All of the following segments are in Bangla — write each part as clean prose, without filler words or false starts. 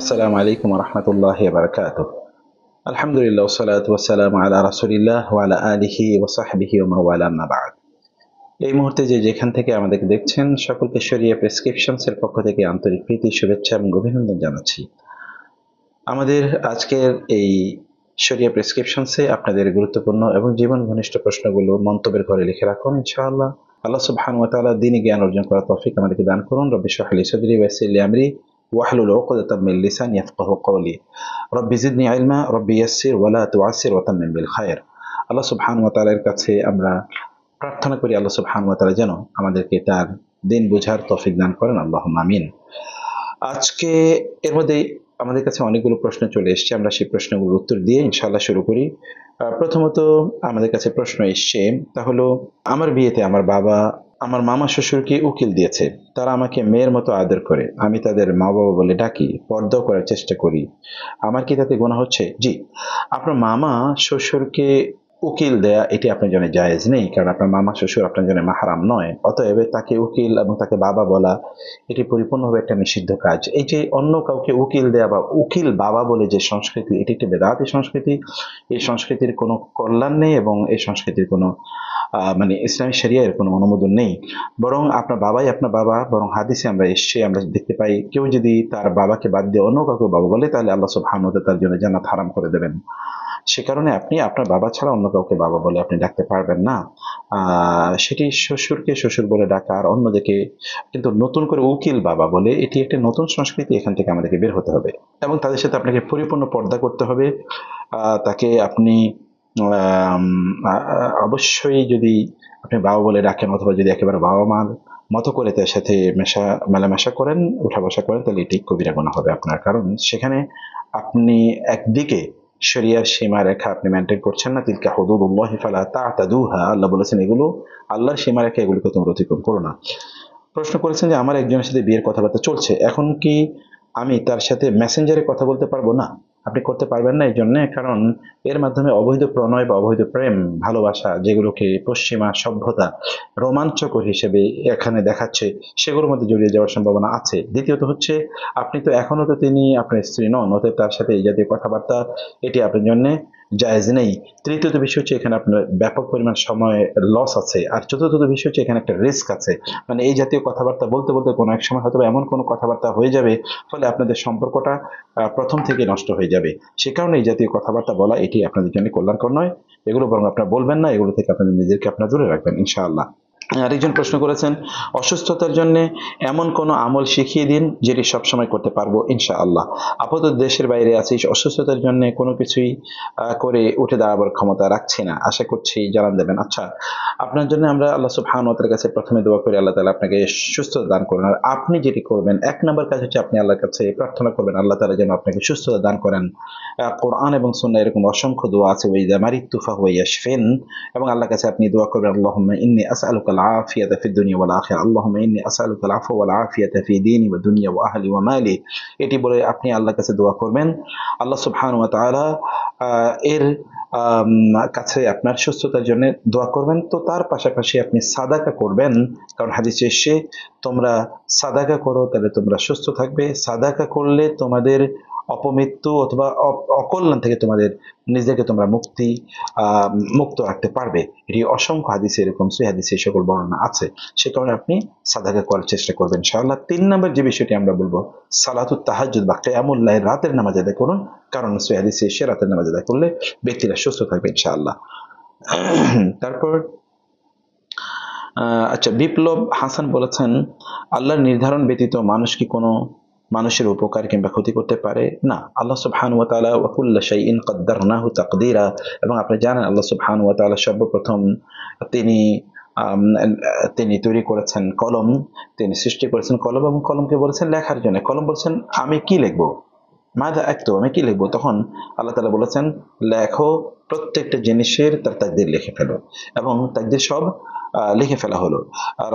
আসসালামু আলাইকুম ওয়া রাহমাতুল্লাহি ওয়া বারাকাতুহু। আলহামদুলিল্লাহ ওয়াসসালাতু ওয়াসসালামু আলা রাসূলিল্লাহ ওয়া আলা আলিহি ওয়া সাহবিহি ওয়া মান ওয়ালা, আম্মা বা'দ। এই মুহূর্তে যেখান থেকে আমাদেরকে দেখছেন সকলকে শরিয়া প্রেসক্রিপশনস এর পক্ষ থেকে আন্তরিক প্রীতি, শুভেচ্ছা এবং অভিনন্দন জানাচ্ছি। আমাদের আজকের এই শরিয়া প্রেসক্রিপশনসে আপনাদের গুরুত্বপূর্ণ এবং জীবন ঘনিষ্ঠ প্রশ্নগুলো মন্তব্যের ঘরে লিখে রাখুন ইনশাআল্লাহ। আল্লাহ সুবহানাহু ওয়া তাআলা দ্বীনি জ্ঞান অর্জন করার তৌফিক আমাদেরকে দান করুন। রব্বি ইশরাহ লি সাদরি ওয়া ইয়াসসির লি আমরি ওয়াহলুল উকদাতাম মিন লিসানি ইয়াফকাহু কওলি। রব্বি জিদনি ইলমা, রব্বি ইয়াসসির ওয়া লা তুআসসির ওয়া তাম্মিম বিল খায়র। আল্লাহ সুবহানাহু ওয়া তাআলার কাছে আমরা প্রার্থনা করি আল্লাহ সুবহানাহু ওয়া তাআলা যেন আমাদেরকে তার দ্বীন বোঝার তৌফিক দান করেন, আল্লাহুম্মা আমিন। আজকে এর মধ্যে আমাদের কাছে অনেকগুলো প্রশ্ন চলে এসছে, আমরা সেই প্রশ্নগুলোর উত্তর দিয়ে ইনশাআল্লাহ শুরু করি। প্রথমত আমাদের কাছে প্রশ্ন এসছে, তা হলো আমার বিয়েতে আমার বাবা আমার মামা শ্বশুরকে উকিল দিয়েছে। তারা আমাকে মেয়ের মতো আদর করে, আমি তাদের মা বাবা বলে ডাকি, পর্দাও করার চেষ্টা করি। আমার কি তাতে গুনাহ হচ্ছে? জি, আপনার মামা শ্বশুরকে উকিল দেয়া এটি আপনার জন্য জায়েজ নেই, কারণ আপনার মামা শ্বশুর আপনার জন্য মাহরাম নয়। অতএব তাকে উকিল এবং তাকে বাবা বলা এটি পরিপূর্ণভাবে একটা নিষিদ্ধ কাজ। এই যে অন্য কাউকে উকিল দেয়া বা উকিল বাবা বলে যে সংস্কৃতি, এটি একটি বেদাতি সংস্কৃতি। এই সংস্কৃতির কোনো কল্যাণ নেই এবং এই সংস্কৃতির কোনো মানে ইসলামী শরিয়া এর কোনো অনুমোদন নেই। বরং আপনার বাবাই আপনার বাবা। বরং হাদিসে আমরা দেখতে পাই, কেউ যদি তার বাবাকে বাদ দিয়ে অন্য কাউকে বাবা বলে, তাহলে আল্লাহ সুবহানাহু ওয়া তাআলা তার জন্য জান্নাত হারাম করে দেবেন। সে কারণে আপনি আপনার বাবা ছাড়া অন্য কাউকে বাবা বলে আপনি ডাকতে পারবেন না। সেটি শ্বশুরকে শ্বশুর বলে ডাকা, আর অন্যদিকে কিন্তু নতুন করে উকিল বাবা বলে, এটি একটা নতুন সংস্কৃতি। এখান থেকে আমাদেরকে বের হতে হবে এবং তাদের সাথে আপনাকে পরিপূর্ণ পর্দা করতে হবে। তাকে আপনি অবশ্যই যদি আপনি বাবা বলে ডাকেন অথবা যদি একেবারে বাবা মার মতো করে তার সাথে মেলামেশা করেন, উঠা বসা করেন, তাহলে এটি কবিরা গুনাহ হবে আপনার। কারণ সেখানে আপনি একদিকে শরিয়ার সীমারেখা আপনি মেনটেন করছেন না। তিলকা হুদুদুল্লাহি ফালা তা'তাদুহা, আল্লাহ বলেছেন এগুলো আল্লাহর সীমারেখা, এগুলোকে তোমরা অতিক্রম করো না। প্রশ্ন করেছেন যে আমার একজনের সাথে বিয়ের কথাবার্তা চলছে, এখন কি আমি তার সাথে মেসেঞ্জারে কথা বলতে পারবো? না, আপনি করতে পারবেন না। এই জন্যে কারণ এর মাধ্যমে অবৈধ প্রণয় বা অবৈধ প্রেম ভালোবাসা, যেগুলোকে পশ্চিমা সভ্যতা রোমাঞ্চকর হিসেবে এখানে দেখাচ্ছে, সেগুলোর মধ্যে জড়িয়ে যাওয়ার সম্ভাবনা আছে। দ্বিতীয়ত হচ্ছে, আপনি তো এখনো তো তিনি আপনার স্ত্রী নন, অতএব তার সাথে এই জাতীয় কথাবার্তা এটি আপনার জন্য জায়েজ নেই। তৃতীয়ত বিষয় হচ্ছে, এখানে আপনার ব্যাপক পরিমাণ সময় লস আছে। আর চতুর্থ বিষয় হচ্ছে, এখানে একটা রিস্ক আছে। মানে এই জাতীয় কথাবার্তা বলতে বলতে কোনো এক সময় হয়তো এমন কোনো কথাবার্তা হয়ে যাবে, ফলে আপনাদের সম্পর্কটা প্রথম থেকে নষ্ট হয়ে যাবে। সে কারণে এই জাতীয় কথাবার্তা বলা এটি আপনাদের জন্য কল্যাণকর নয়। এগুলো বরং আপনারা বলবেন না, এগুলো থেকে আপনাদের নিজেকে আপনারা দূরে রাখবেন ইনশাআল্লাহ। আরেকজন প্রশ্ন করেছেন, অসুস্থতার জন্য এমন কোনো আমল শিখিয়ে দিন যেটি সবসময় করতে পারবো ইনশাআল্লাহ। আপাতত দেশের বাইরে আছি, অসুস্থতার জন্য কোনো কিছুই করে উঠে দাঁড়াবার ক্ষমতা রাখছি না, আশা করছি জানান দেবেন। আচ্ছা, আপনার জন্য আমরা আল্লাহ সুবহানাহু ওয়া তাআলার কাছে প্রথমে দোয়া করি আল্লাহ তাআলা আপনাকে সুস্থতা দান করুন। আর আপনি যেটি করবেন, এক নম্বর কাজ হচ্ছে আপনি আল্লাহর কাছে প্রার্থনা করবেন আল্লাহ তাআলা যেন আপনাকে সুস্থতা দান করেন। কোরআন এবং সুন্নাহ এরকম অসংখ্য দোয়া আছে, ওয়া ইযা মারিতু ফাহুয়া ইয়াশফিন, এবং আল্লাহর কাছে আপনি দোয়া করবেন, আল্লাহুম্মা ইন্নী আসআলুকাল আফিয়াতা ফিদ দুনিয়া ওয়াল আখিরাহ, আল্লাহুম্মা ইন্নী আসআলুকাল আফওয়া ওয়াল আফিয়াতা ফি দীনি ওয়া দুনিয়া ওয়া আহলি ওয়া মালি। এটি বলে আপনি আল্লাহর কাছে দোয়া করবেন। আল্লাহ সুবহানাহু ওয়া তাআলা এর কাছে আপনার সুস্থতার জন্য দোয়া করবেন। তো তার পাশাপাশি আপনি সাদাকা করবেন, কারণ হাদিসে এসেছে তোমরা সাদাকা করো তাহলে তোমরা সুস্থ থাকবে। সাদাকা করলে তোমাদের অপমৃত্যু অথবা অকল্যাণ থেকে তোমাদের নিজেকে তোমরা মুক্ত রাখতে পারবে। এটি অসংখ্য হাদিসে এরকম সহিহ হাদিসে সকল বর্ণনা আছে। সে কারণে আপনি সাদাকা করার চেষ্টা করবেন ইনশাআল্লাহ। 3 নম্বর যে বিষয়টি আমরা বলবো, সালাতুত তাহাজ্জুদ বা কিয়ামুল লাইল, রাতের নামাজ আদায় করুন, কারণ সহিহ হাদিসে এসেছে রাতের নামাজ আদায় করলে ব্যক্তিরা সুস্থ থাকবে ইনশাআল্লাহ। তারপর আচ্ছা, বিপ্লব হাসান বলেছেন, আল্লাহর নির্ধারণ ব্যতীত মানুষ কি কোনো মানুষের উপকার কিংবা ক্ষতি করতে পারে? না। আল্লাহ সুবহানাহু ওয়া তাআলা ওয়া কুল্লা শাইইন কাদ্দারনাহু তাকদীরা, এবং আপনি জানেন আল্লাহ সুবহানাহু ওয়া তাআলা সর্বপ্রথম তিনি তৈরি করেছেন কলম, তিনি সৃষ্টি করেছেন কলম এবং কলমকে বলেছেন লেখার জন্য। কলম বলছেন আমি কি লিখবো, মাযা আক্তুব, আমি কি লিখবো? তখন আল্লাহ তাআলা বলেছেন লেখো, প্রত্যেকটা জিনিসের তার তাকদীর লিখে ফেলো, এবং তাকদীর সব লিখে ফেলা হলো।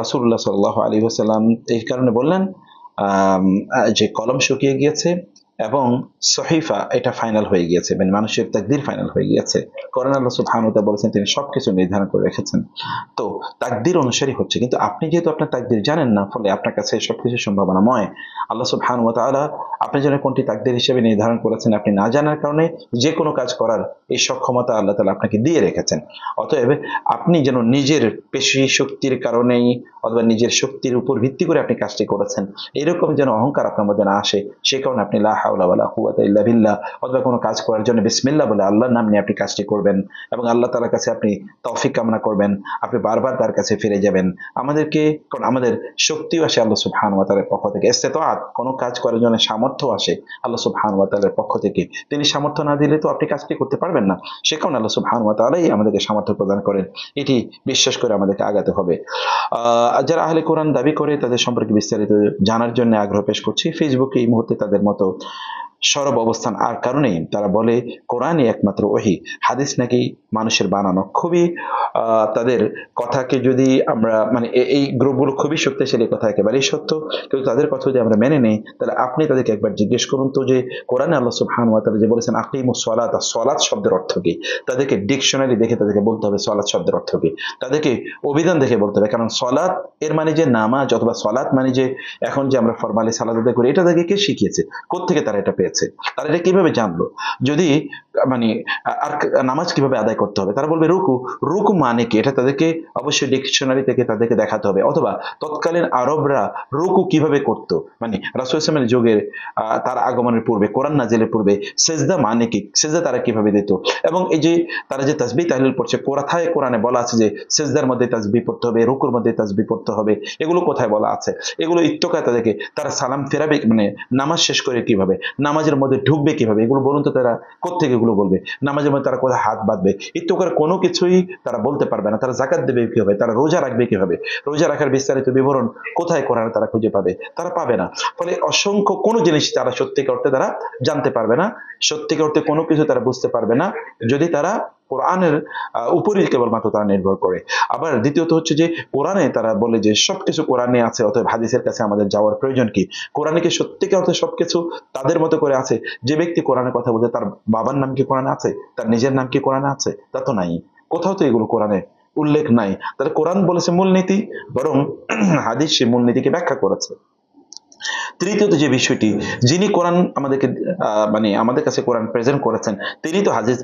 রাসূলুল্লাহ সাল্লাল্লাহু আলাইহি ওয়াসাল্লাম এই কারণে বললেন যে কলম শুকিয়ে গিয়েছে এবং সহিফা এটা ফাইনাল হয়ে গিয়েছে, মানে মানুষের তাকদীর ফাইনাল হয়ে গিয়েছে। কোরআন আল্লাহ সুবহানাহু ওয়া তাআলা বলেছেন তিনি সবকিছু নির্ধারণ করে রেখেছেন। তো তাকদীর অনুসারী হচ্ছে, কিন্তু আপনি যেহেতু আপনার তাকদীর জানেন না, ফলে আপনার কাছে সবকিছু সম্ভাবনাময়। আল্লাহ সুবহানাহু ওয়া তাআলা আপনার জন্য কোনটি তাকদীর হিসেবে নির্ধারণ করেছেন আপনি না জানার কারণে যে কোনো কাজ করার এই সক্ষমতা আল্লাহ তাআলা আপনাকে দিয়ে রেখেছেন। অতএব আপনি যেন নিজের পেশি শক্তির কারণেই অথবা নিজের শক্তির উপর ভিত্তি করে আপনি কাজটি করেছেন এরকম যেন অহংকার আপনার মধ্যে না আসে, সে কারণে আপনি লা হাওলা ওয়ালা কুওয়াতা ইল্লা বিল্লাহ অথবা কোনো কাজ করার জন্য বিসমিল্লাহ বলে আল্লাহর নাম নিয়ে আপনি কাজটি করবেন এবং আল্লাহ তাআলার কাছে আপনি তৌফিক কামনা করবেন। আপনি বারবার তার কাছে ফিরে যাবেন। আমাদেরকে, কারণ আমাদের শক্তিও আসে আল্লাহ সুবহানাহু ওয়া তাআলার পক্ষ থেকে, ইস্তিতাআত কোনো কাজ করার জন্য সামর্থ্য আসে আল্লাহ সুবহানাহু ওয়া তাআলার পক্ষ থেকে। তিনি সামর্থ্য না দিলে তো আপনি কাজটি করতে পারবেন না, সে কারণে আল্লাহ সুবহানাহু ওয়া তাআলাই আমাদেরকে সামর্থ্য প্রদান করেন। এটি বিশ্বাস করে আমাদেরকে আগাতে হবে। যারা আহলে কোরআন দাবি করে তাদের সম্পর্কে বিস্তারিত জানার জন্য আগ্রহ পেশ করছি। ফেসবুকে এই মুহূর্তে তাদের মতো সরব অবস্থান আর কারণেই তারা বলে কোরআনই একমাত্র ওহী, হাদিস নাকি মানুষের বানানো। খুবই তাদের কথাকে যদি আমরা মানে এই গ্রুপগুলো খুবই শক্তিশালী, কথা একেবারেই সত্য, কিন্তু তাদের কথা যদি আমরা মেনে নেই তাহলে আপনি তাদেরকে একবার জিজ্ঞেস করুন তো যে কোরআনে আল্লাহ সুবহানাহু ওয়া তাআলা যে বলেছেন আকিমুস সালাত, সালাত শব্দের অর্থ কি? তাদেরকে ডিকশনারি দেখে তাদেরকে বলতে হবে সালাত শব্দের অর্থ কি, তাদেরকে অভিধান দেখে বলতে হবে। কারণ সালাত এর মানে যে নামাজ অথবা সালাত মানে যে এখন যে আমরা ফরমালি সালাত আদায় করি, এটা তাদেরকে কে শিখিয়েছে? কোত্থেকে তারা এটা পেয়েছে? তারা এটা কিভাবে জানলো? যদি মানে আর নামাজ কিভাবে আদায় করতে হবে? তারা বলবে রুকু। রুকু মানে কি? এটা তাদেরকে অবশ্যই ডিকশনারি থেকে তাদেরকে দেখাতে হবে। অথবা তৎকালীন আরবরা রুকু কিভাবে করতো, মানে রাসূল সাল্লাল্লাহু আলাইহি ওয়াসাল্লামের যুগের তার আগমনের পূর্বে, কোরআন নাজিলের পূর্বে সেজদা মানে কি? সেজদা তারা কিভাবে দিত? এবং এই যে তারা যে তাসবিহ তাহলিল পড়ছে, কোথায় কোরআনে বলা আছে যে সেজদার মধ্যে তাসবিহ পড়তে হবে, রুকুর মধ্যে তাসবিহ পড়তে হবে? এগুলো কোথায় বলা আছে? এগুলো ইত্তকায় তাদেরকে, তারা সালাম ফেরাবে মানে নামাজ শেষ করে কিভাবে, নামাজের মধ্যে ঢুকবে কিভাবে, এগুলো বলুন তো। তারা কোত্থেকে এগুলো বলবে? নামাজের মধ্যে তারা কোথায় হাত বাঁধবে, ইত্তকার কোনো কিছুই তারা বলতে পারবে না। তারা যাকাত দেবে কিভাবে, তারা রোজা রাখবে কিভাবে, রোজা রাখার বিস্তারিত বিবরণ কোথায় কোরআনে তারা খুঁজে পাবে? তারা পাবে না। ফলে অসংখ্য কোনো জিনিস তারা সত্যিকার অর্থে তারা জানতে পারবে না, সত্যিকার অর্থে কোনো কিছু তারা বুঝতে পারবে না যদি তারা কোরআনের উপরই কেবলমাত্র তারা নির্ভর করে। আবার দ্বিতীয়ত হচ্ছে যে কোরআনে তারা বলে যে সবকিছু কোরআনে আছে, অতএব হাদিসের কাছে আমাদের যাওয়ার প্রয়োজন কি? কোরআনে কি সত্যিকার অর্থে সবকিছু তাদের মতো করে আছে? যে ব্যক্তি কোরআনের কথা বলছে তার বাবার নাম কি কোরআনে আছে? তার নিজের নাম কি কোরআনে আছে? তা তো নাই, কোথাও তো এগুলো কোরআনে উল্লেখ নাই। তাহলে কোরআন বলেছে মূলনীতি, বরং হাদিস সে মূলনীতিকে ব্যাখ্যা করেছে। তৃতীয়ত যে বিষয়টি, যিনি কোরআন আমাদেরকে মানে আমাদের কাছে কোরআন প্রেজেন্ট করেছেন, তিনি তো হাদিস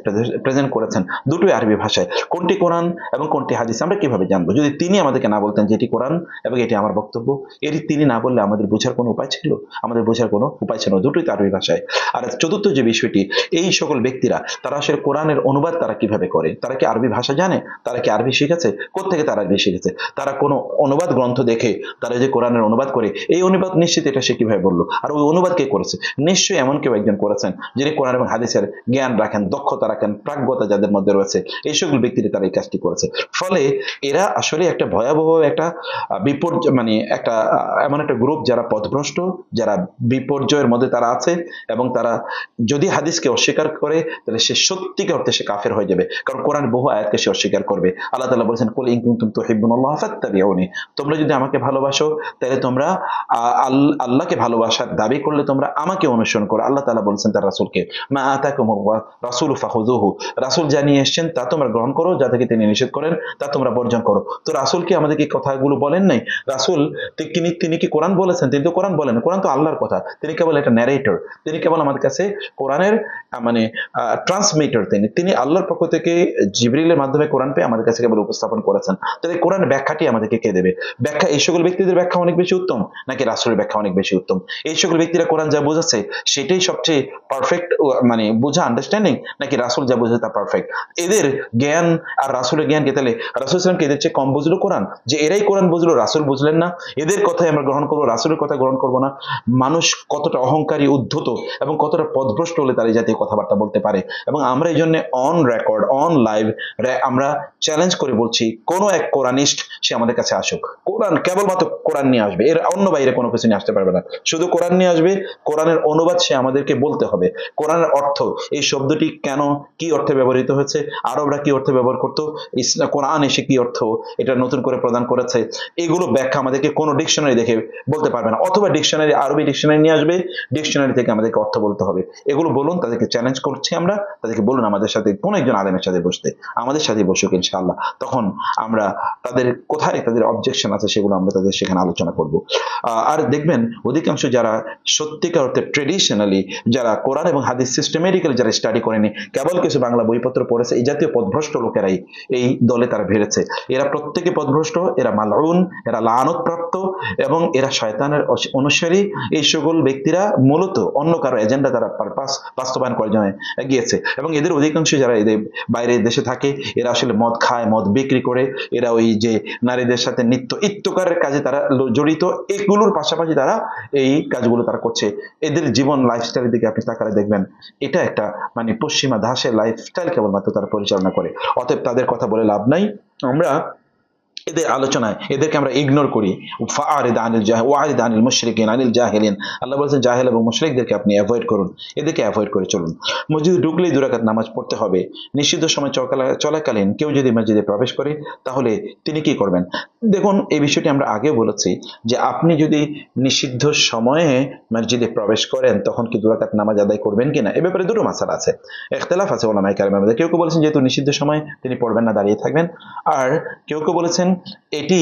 প্রেজেন্ট করেছেন দুটোই আরবি ভাষায়। কোনটি কোরআন এবং কোনটি হাদিস আমরা কিভাবে জানবো যদি তিনি আমাদেরকে না বলতেন যে এটি কোরআন এবং এটি আমার বক্তব্য? এটি তিনি না বললে আমাদের বোঝার কোনো উপায় ছিল? আমাদের বোঝার কোনো উপায় ছিল না, দুটোই তো আরবি ভাষায়। আর চতুর্থ যে বিষয়টি, এই সকল ব্যক্তিরা তারা আসলে কোরআনের অনুবাদ তারা কিভাবে করে? তারা কি আরবি ভাষা জানে? তারা কি আরবি শিখেছে? কোত্থেকে তারা আরবি শিখেছে? তারা কোনো অনুবাদ গ্রন্থ দেখে তারা যে কোরআনের অনুবাদ করে, এই অনুবাদ নিশ্চিত এটা সে কিভাবে বললো? আর ওই অনুবাদ কে করেছে? নিশ্চয়ই এমন কেউ একজন করেছেন যিনি কোরআন এবং হাদিসের জ্ঞান রাখেন, দক্ষতা রাখেন, প্রাজ্ঞতা যাদের মধ্যে রয়েছে, এই সকল ব্যক্তিরা তারা এই কাজটি করেছে। ফলে এরা আসলে একটা ভয়াবহ একটা বিপর্যয়, মানে একটা এমন একটা গ্রুপ যারা পথভ্রষ্ট, যারা বিপর্যয়ের মধ্যে তারা আছে, এবং তারা যদি হাদিসকে অস্বীকার করে তাহলে সে সত্যিকার অর্থে সে কাফের হয়ে যাবে। কারণ কোরআন বহু আয়াতকে সে অস্বীকার করবে। আল্লাহ তাআলা বলেছেন কুল ইন কুনতুম তুহিব্বুনাল্লাহ ফাত্তাবিউনি, তোমরা যদি আমাকে ভালোবাসো তাহলে তোমরা আল্লাহকে ভালোবাসার দাবি করলে তোমরা আমাকে অনুসরণ করো। আল্লাহ তাআলা বলেছেন তার রাসূলকে মা আতাকুমুর রাসূলু ফাখুযুহু, রাসূল জানিয়ে এসেছেন তা তোমরা গ্রহণ করো, যা থেকে তিনি নিষেধ করেন তা তোমরা বর্জন করো। তো রাসূল কি আমাদেরকে কথাগুলো বলেন নাই? রাসূল তিনি কি কোরআন বলেছেন? তিনি তো কোরআন বলেন। কোরআন তো আল্লাহর কথা, তিনি কেবল একটা ন্যারেটর, তিনি কেবল আমাদের কাছে কোরআনের মানে ট্রান্সমিটার। তিনি আল্লাহর পক্ষ থেকে জিবরিলের মাধ্যমে কোরআন পেয়ে আমাদের কাছে কেবল উপস্থাপন করেছেন। তাহলে কোরআনের ব্যাখ্যাটি আমাদেরকে কে দেবে? ব্যাখ্যা এই সকল ব্যক্তিদের ব্যাখ্যা অনেক বেশি উত্তম নাকি রাসূলের ব্যাখ্যা অনেক বেশি উত্তম? এই সকল ব্যক্তিরা কোরআন যা বোঝাচ্ছে সেটাই সবচেয়ে পারফেক্ট মানে বোঝা আন্ডারস্ট্যান্ডিং, নাকি রাসূল যা বোঝে তা পারফেক্ট? এদের জ্ঞান আর রাসূলের জ্ঞান কে, তাহলে রাসূল সাল্লাল্লাহু আলাইহি ওয়াসাল্লাম কে এদের চেয়ে কম বুঝলো কোরআন? যে এরাই কোরআন বুঝলো রাসূল বুঝলেন না, এদের কথাই আমরা গ্রহণ করবো, রাসূলের কথা গ্রহণ করবো না? মানুষ কতটা অহংকারী, উদ্ধত এবং কতটা পথভ্রষ্ট হলে তার এই জাতীয় কথাবার্তা বলতে পারে? এবং আমরা এই জন্য অন রেকর্ড, অন লাইভ আমরা চ্যালেঞ্জ করে বলছি, কোন এক কোরআনিস্ট সে আমাদের কাছে আসুক, কোরআন কেবলমাত্র কোরআন নিয়ে আসবে, এর অন্য বাইরে কোনো কিছু নিয়ে আসতে পারে পারবে না। শুধু কোরআন নিয়ে আসবে, কোরআনের অনুবাদ সে আমাদেরকে বলতে হবে, কোরআনের অর্থ, এই শব্দটি কেন, কি অর্থে ব্যবহৃত হয়েছে, আরবরা কি অর্থে ব্যবহার করতো, ইসলাম কোরআন এসে কি অর্থ এটা নতুন করে প্রদান করেছে, এগুলো ব্যাখ্যা আমাদেরকে কোনো ডিকশনারি দেখে বলতে পারবে না। অথবা ডিকশনারি, আরবি ডিকশনারি নিয়ে আসবে, ডিকশনারি থেকে আমাদেরকে অর্থ বলতে হবে। এগুলো বলুন, তাদেরকে চ্যালেঞ্জ করছি আমরা, তাদেরকে বলুন আমাদের সাথে কোন একজন আলেমের সাথে বসতে, আমাদের সাথে বসুক ইনশাআল্লাহ। তখন আমরা তাদের কোথায় তাদের অবজেকশন আছে সেগুলো আমরা তাদের সেখানে আলোচনা করব। আর দেখবেন অধিকাংশ যারা সত্যিকার অর্থে ট্রেডিশনালি, যারা কোরআন এবং হাদিস সিস্টেমেটিক্যালি যারা স্টাডি করেনি, কেবল কিছু বাংলা বইপত্র পড়েছে, এই জাতীয় পথভ্রষ্ট লোকেরাই এই দলে তারা ভিড়েছে। এরা প্রত্যেকে পথভ্রষ্ট, এরা মালউন, এরা লানত প্রাপ্ত এবং এরা শয়তানের অনুসারী। এই সকল ব্যক্তিরা মূলত অন্য কারো এজেন্ডা তারা পারপাস বাস্তবায়ন করার জন্য গিয়েছে। এবং এদের অধিকাংশ যারা এদের বাইরের দেশে থাকে, এরা আসলে মদ খায়, মদ বিক্রি করে, এরা ওই যে নারীদের সাথে নিত্য ইত্যকারের কাজে তারা জড়িত। এগুলোর পাশাপাশি তারা এই কাজগুলো তারা করছে। এদের জীবন লাইফস্টাইলের দিকে আপনি তাকালে দেখবেন এটা একটা মানে পশ্চিমা দাসের লাইফস্টাইল কেবলমাত্র তারা পরিচালনা করে। অতএব তাদের কথা বলে লাভ নাই। আমরা এদের আলোচনায় এদেরকে আমরা ইগনোর করি। ফাআরিদ আনিল ওয়ারিদ আনিল মুশরিকিন আনিল জাহিলিন, আল্লাহ বলেছেন জাহেল এবং মুশরিকদেরকে আপনি অ্যাভয়েড করুন, এদেরকে অ্যাভয়েড করে চলুন। মসজিদে ঢুকলেই 2 রাকাত নামাজ পড়তে হবে। নিষিদ্ধ সময় চলাকালীন কেউ যদি মসজিদে প্রবেশ করে তাহলে তিনি কি করবেন? দেখুন, এই বিষয়টি আমরা আগেও বলেছি যে আপনি যদি নিষিদ্ধ সময়ে মসজিদে প্রবেশ করেন তখন কি 2 রাকাত নামাজ আদায় করবেন কিনা, এ ব্যাপারে দুটো মাসালা আছে, ইখতিলাফ আছে ওলামায়ে কেরামের মধ্যে। কেউ কেউ বলেছেন যেহেতু নিষিদ্ধ সময় তিনি পড়বেন না, দাঁড়িয়ে থাকবেন। আর কেউ কেউ বলেছেন এটি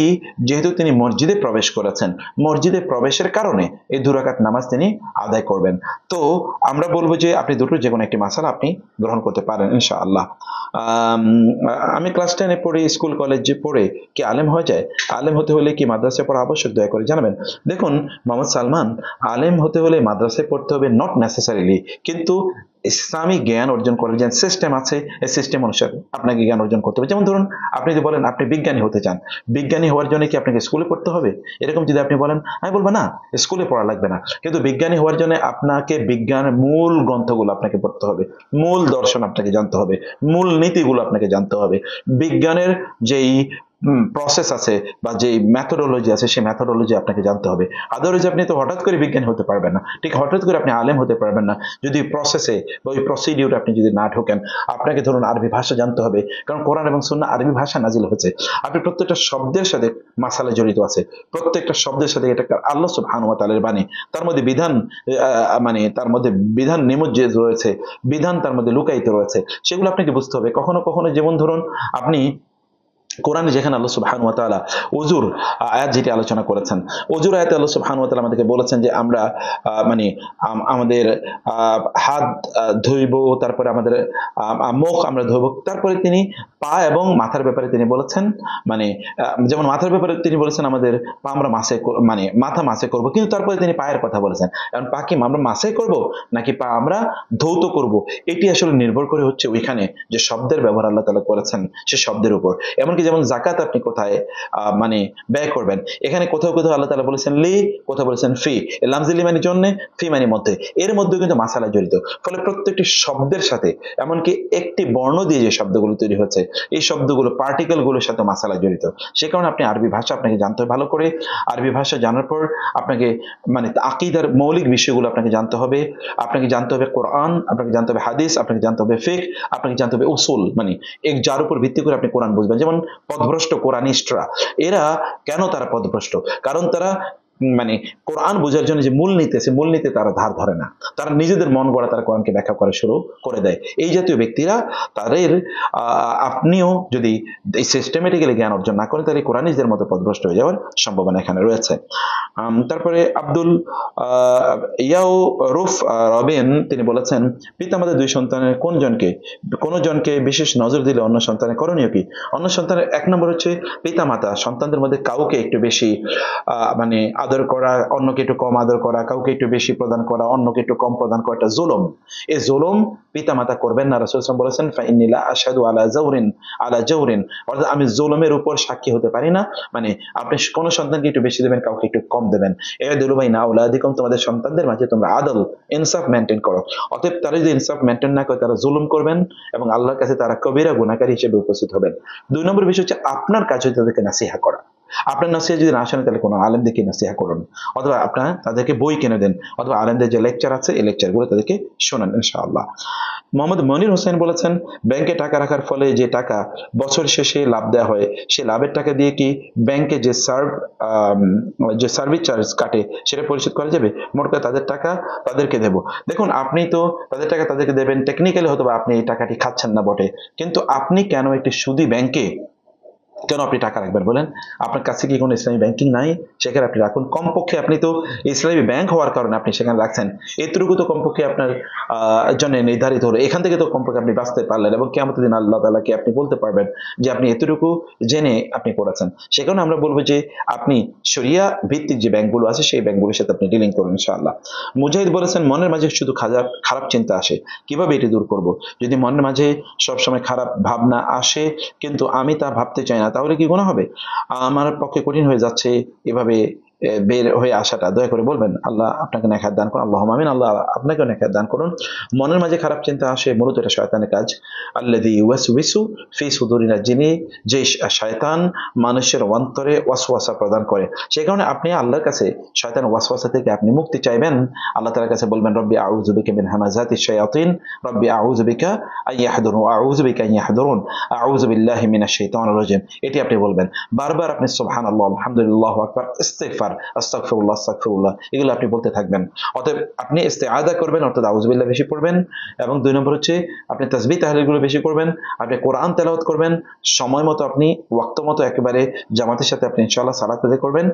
যেহেতু তিনি মসজিদে প্রবেশ করেছেন, মসজিদে প্রবেশের কারণে এই 2 রাকাত নামাজ তিনি আদায় করবেন। তো আমরা বলবো যে আপনি দুটো যে কোনো একটি মাসালা আপনি গ্রহণ করতে পারেন ইনশাআল্লাহ। আমি ক্লাস 10-এ পড়ে, স্কুল কলেজে পড়ে কি আলেম হয়ে যায়? আলেম হতে হলে কি মাদ্রাসায় পড়া আবশ্যক? দয়া করে জানাবেন। দেখুন মোহাম্মদ সালমান, আলেম হতে হলে মাদ্রাসায় পড়তে হবে নট নেসেসারিলি, কিন্তু ইসলামিক জ্ঞান অর্জন করার যে সিস্টেম আছে এই সিস্টেম অনুসারে আপনাকে জ্ঞান অর্জন করতে হবে। যেমন ধরুন আপনি যদি বলেন আপনি বিজ্ঞানী হতে চান, বিজ্ঞানী হওয়ার জন্য কি আপনাকে স্কুলে পড়তে হবে? এরকম যদি আপনি বলেন, আমি বলবো না, স্কুলে পড়া লাগবে না, কিন্তু বিজ্ঞানী হওয়ার জন্য আপনাকে বিজ্ঞানের মূল গ্রন্থগুলো আপনাকে পড়তে হবে, মূল দর্শন আপনাকে জানতে হবে, মূল নীতিগুলো আপনাকে জানতে হবে। বিজ্ঞানের যেই প্রসেস আছে বা যে মেথোডোলজি আছে সেই মেথোডোলজি আপনাকে জানতে হবে। আদারওয়াইজ আপনি তো হঠাৎ করে বিজ্ঞানী হতে পারবেন না, ঠিক হঠাৎ করে আপনি আলেম হতে পারবেন না যদি প্রসেসে বা ওই প্রসিডিউরে আপনি যদি না ঢোকেন। আপনাকে ধরুন আরবি ভাষা জানতে হবে, কারণ কোরআন এবং সুন্নাহ আরবি ভাষা নাজিল হয়েছে। আপনি প্রত্যেকটা শব্দের সাথে মাসালা জড়িত আছে, প্রত্যেকটা শব্দের সাথে এটা আল্লাহ সুবহানাহু ওয়া তাআলার বাণী, তার মধ্যে বিধান মানে তার মধ্যে বিধান নিমজ্জিত রয়েছে, বিধান তার মধ্যে লুকায়িত রয়েছে, সেগুলো আপনাকে বুঝতে হবে। কখনো কখনো যেমন ধরুন আপনি কোরআনে যেখানে আল্লাহ সুবহানাহু ওয়া তাআলা ওযুর আয়াত যেটি আলোচনা করেছেন, ওযুর আয়াতে আল্লাহ সুবহানাহু ওয়া তাআলা আমাদেরকে বলেছেন যে আমরা মানে আমাদের হাত ধুইব, তারপরে আমাদের মুখ আমরা ধুইব, তারপরে তিনি পা এবং মাথার ব্যাপারে তিনি বলেছেন, মানে যেমন মাথার ব্যাপারে তিনি বলেছেন আমাদের পা আমরা মাসে মানে মাথা মাসে করব, কিন্তু তারপরে তিনি পায়ের কথা বলেছেন। কারণ পা কি আমরা মাসে করব নাকি পা আমরা ধৌত করব, এটি আসলে নির্ভর করে হচ্ছে ওইখানে যে শব্দের ব্যবহার আল্লাহ তাআলা করেছেন সে শব্দের উপর। এমনকি যেমন জাকাত আপনি কোথায় মানে ব্যয় করবেন, এখানে কোথাও কোথাও আল্লাহ তাআলা বলেছেন লি, কোথাও বলেছেন ফি, লামজিলি মানে জন্য, ফি মানে মধ্যে, এর মধ্যে কিন্তু মাসালা জড়িত। ফলে প্রত্যেকটি শব্দের সাথে, এমনকি একটি বর্ণ দিয়ে যে শব্দগুলো তৈরি হচ্ছে এই শব্দগুলো পার্টিকেল গুলোর সাথে মাসালা জড়িত। সে কারণে আপনি আরবি ভাষা আপনাকে জানতে হবে ভালো করে। আরবি ভাষা জানার পর আপনাকে মানে আকীদার মৌলিক বিষয়গুলো আপনাকে জানতে হবে। আপনাকে জানতে হবে কোরআন, আপনাকে জানতে হবে হাদিস, আপনাকে জানতে হবে ফিকহ, আপনাকে জানতে হবে উসুল, মানে এক যার উপর ভিত্তি করে আপনি কোরআন বুঝবেন। যেমন পথভ্রষ্ট কোরআনিস্টরা, এরা কেন তারা পথভ্রষ্ট? কারণ তারা মানে কোরআন বোঝার জন্য যে মূলনীতি আছে মূলনীতি তারা ধার ধরে না, তারা নিজেদের মন গড়া তারা কোরআনকে ব্যাখ্যা করা শুরু করে দেয়। এই জাতীয় ব্যক্তিরা তাদের আপনিও যদি এই সিস্টেমেটিক্যালি জ্ঞান অর্জন না করেন তাহলে কোরআনিস্টদের মতো পথভ্রষ্ট হয়ে যাওয়ার সম্ভাবনা এখানে রয়েছে। তারপরে আব্দুল ইয়াও রুফ রবেন তিনি বলেছেন পিতামাতার 2 সন্তানের কোন জনকে বিশেষ নজর দিলে অন্য সন্তানের করণীয় কি? অন্য সন্তানের 1 নম্বর হচ্ছে পিতামাতা সন্তানদের মধ্যে কাউকে একটু বেশি মানে আদর করা, অন্যকে একটু কম আদর করা, কাউকে একটু বেশি প্রদান করা, অন্যকে একটু কম প্রদান করা, এটা জুলুম। এই জুলুম পিতামাতা করবেন না। রাসূল সাল্লাল্লাহু আলাইহি ওয়াসাল্লাম বলেছেন ফাইন্নী লা আশহাদু আলা জাওরিন, অর্থাৎ আমি জুলুমের উপর সাক্ষী হতে পারি না। মানে আপনি কোন সন্তানকে একটু বেশি দেবেন, কাউকে একটু কম দেবেন। ইউদিলু বাইনা আওলাদিকুম, তোমাদের সন্তানদের মাঝে তোমরা আদল ইনসাফ মেইনটেইন করো। অতএব তারা যদি ইনসাফ মেইনটেইন না করে তারা জুলুম করবেন এবং আল্লাহর কাছে তারা কবিরা গুনাহগার হিসেবে উপস্থিত হবেন। 2 নম্বর বিষয় হচ্ছে আপনার কাজ হচ্ছে তাদেরকে নাসিহা করা। আপনার নসিহত যদি না শোনে তাহলে কোনো আলেমদেরকে নসিহত করুন, অথবা আপনার তাদেরকে বই কিনে দেন, অথবা আলেমদের যে লেকচার আছে এই লেকচারগুলো তাদেরকে শোনান ইনশাআল্লাহ। মোহাম্মদ মনির হোসেন বলেছেন, ব্যাংকে টাকা রাখার ফলে যে টাকা বছর শেষে লাভ দেওয়া হয়, সেই লাভের টাকা দিয়ে কি ব্যাংকে যে সার্ভিস চার্জ কাটে সেটা পরিশোধ করা যাবে? মোট কথা তাদের টাকা তাদেরকে দেব। দেখুন, আপনি তো তাদের টাকা তাদেরকে দেবেন, টেকনিক্যালি হয়তো আপনি এই টাকাটি খাচ্ছেন না বটে, কিন্তু আপনি কেন একটি সুদী ব্যাংকে কেন আপনি টাকা রাখবেন বলেন? আপনার কাছে কি কোনো ইসলামী ব্যাংকিং নাই? সেখানে আপনি রাখুন। কমপক্ষে আপনি তো ইসলামী ব্যাংক হওয়ার কারণে আপনি সেখানে রাখছেন, এতটুকু তো কমপক্ষে আপনার জন্য নির্ধারিত হলো। এখান থেকে তো কমপক্ষে আপনি বাঁচতে পারলেন, এবং কিয়ামতের দিন আল্লাহ তাআলাকে আপনি বলতে পারবেন যে আপনি এতটুকু জেনে আপনি করেছেন। সে কারণে আমরা বলবো যে আপনি শরিয়া ভিত্তিক যে ব্যাংকগুলো আছে সেই ব্যাংকগুলোর সাথে আপনি ডিলিং করুন ইনশাআল্লাহ। মুজাহিদ বলেছেন, মনের মাঝে শুধু খারাপ চিন্তা আসে, কিভাবে এটি দূর করব? যদি মনের মাঝে সবসময় খারাপ ভাবনা আসে কিন্তু আমি তা ভাবতে চাই না, তাহলে কি গুনাহ হবে? আমার পক্ষে কঠিন হয়ে যাচ্ছে এভাবে বের হয়ে আসাটা। দয়া করে বলবেন, আল্লাহ আপনাকে নেখাত দান করুন। আল্লাহুম্মা আমিন। আল্লাহ আপনাকেও নেখাত দান করুন। মনের মাঝে খারাপ চিন্তা আসে, মূলত এটা শয়তানের কাজ। আল্লাযী ইউওয়াসওয়িসু ফি সুদুরিনা, যিনি যে শয়তান মানুষের অন্তরে ওয়াসওয়াসা প্রদান করে। সেই কারণে আপনি আল্লাহর কাছে শয়তানের ওয়াসওয়াসা থেকে আপনি মুক্তি চাইবেন। আল্লাহ তাআলার কাছে বলবেন, রব্বি আউযু বিকা মিন হামাযাতিশ শায়াতিন, রব্বি আউযু বিকা আন ইয়াহদুরুন, আউযু বিকা আন ইয়াহদুরুন, আউযু বিল্লাহি মিনাশ শাইতানির রাজিম। এটি আপনি বলবেন বারবার। আপনি সুবহানাল্লাহ, আলহামদুলিল্লাহ, আল্লাহু আকবার, ইস্তিগফার, আস্তাগফিরুল্লাহ, আস্তাগফিরুল্লাহ, এগুলো আপনি বলতে থাকবেন। অতএব আপনি ইস্তিআযা করবেন, অর্থাৎ আউযু বিল্লাহ বেশি পড়বেন, এবং 2 নম্বর হচ্ছে আপনি তাসবিহ তাহলিলগুলো বেশি করবেন, আপনি কোরআন তেলাওয়াত করবেন সময় মতো, আপনি ওয়াক্ত মতো একেবারে জামাতের সাথে আপনি ইনশাআল্লাহ সালাত আদায় করবেন,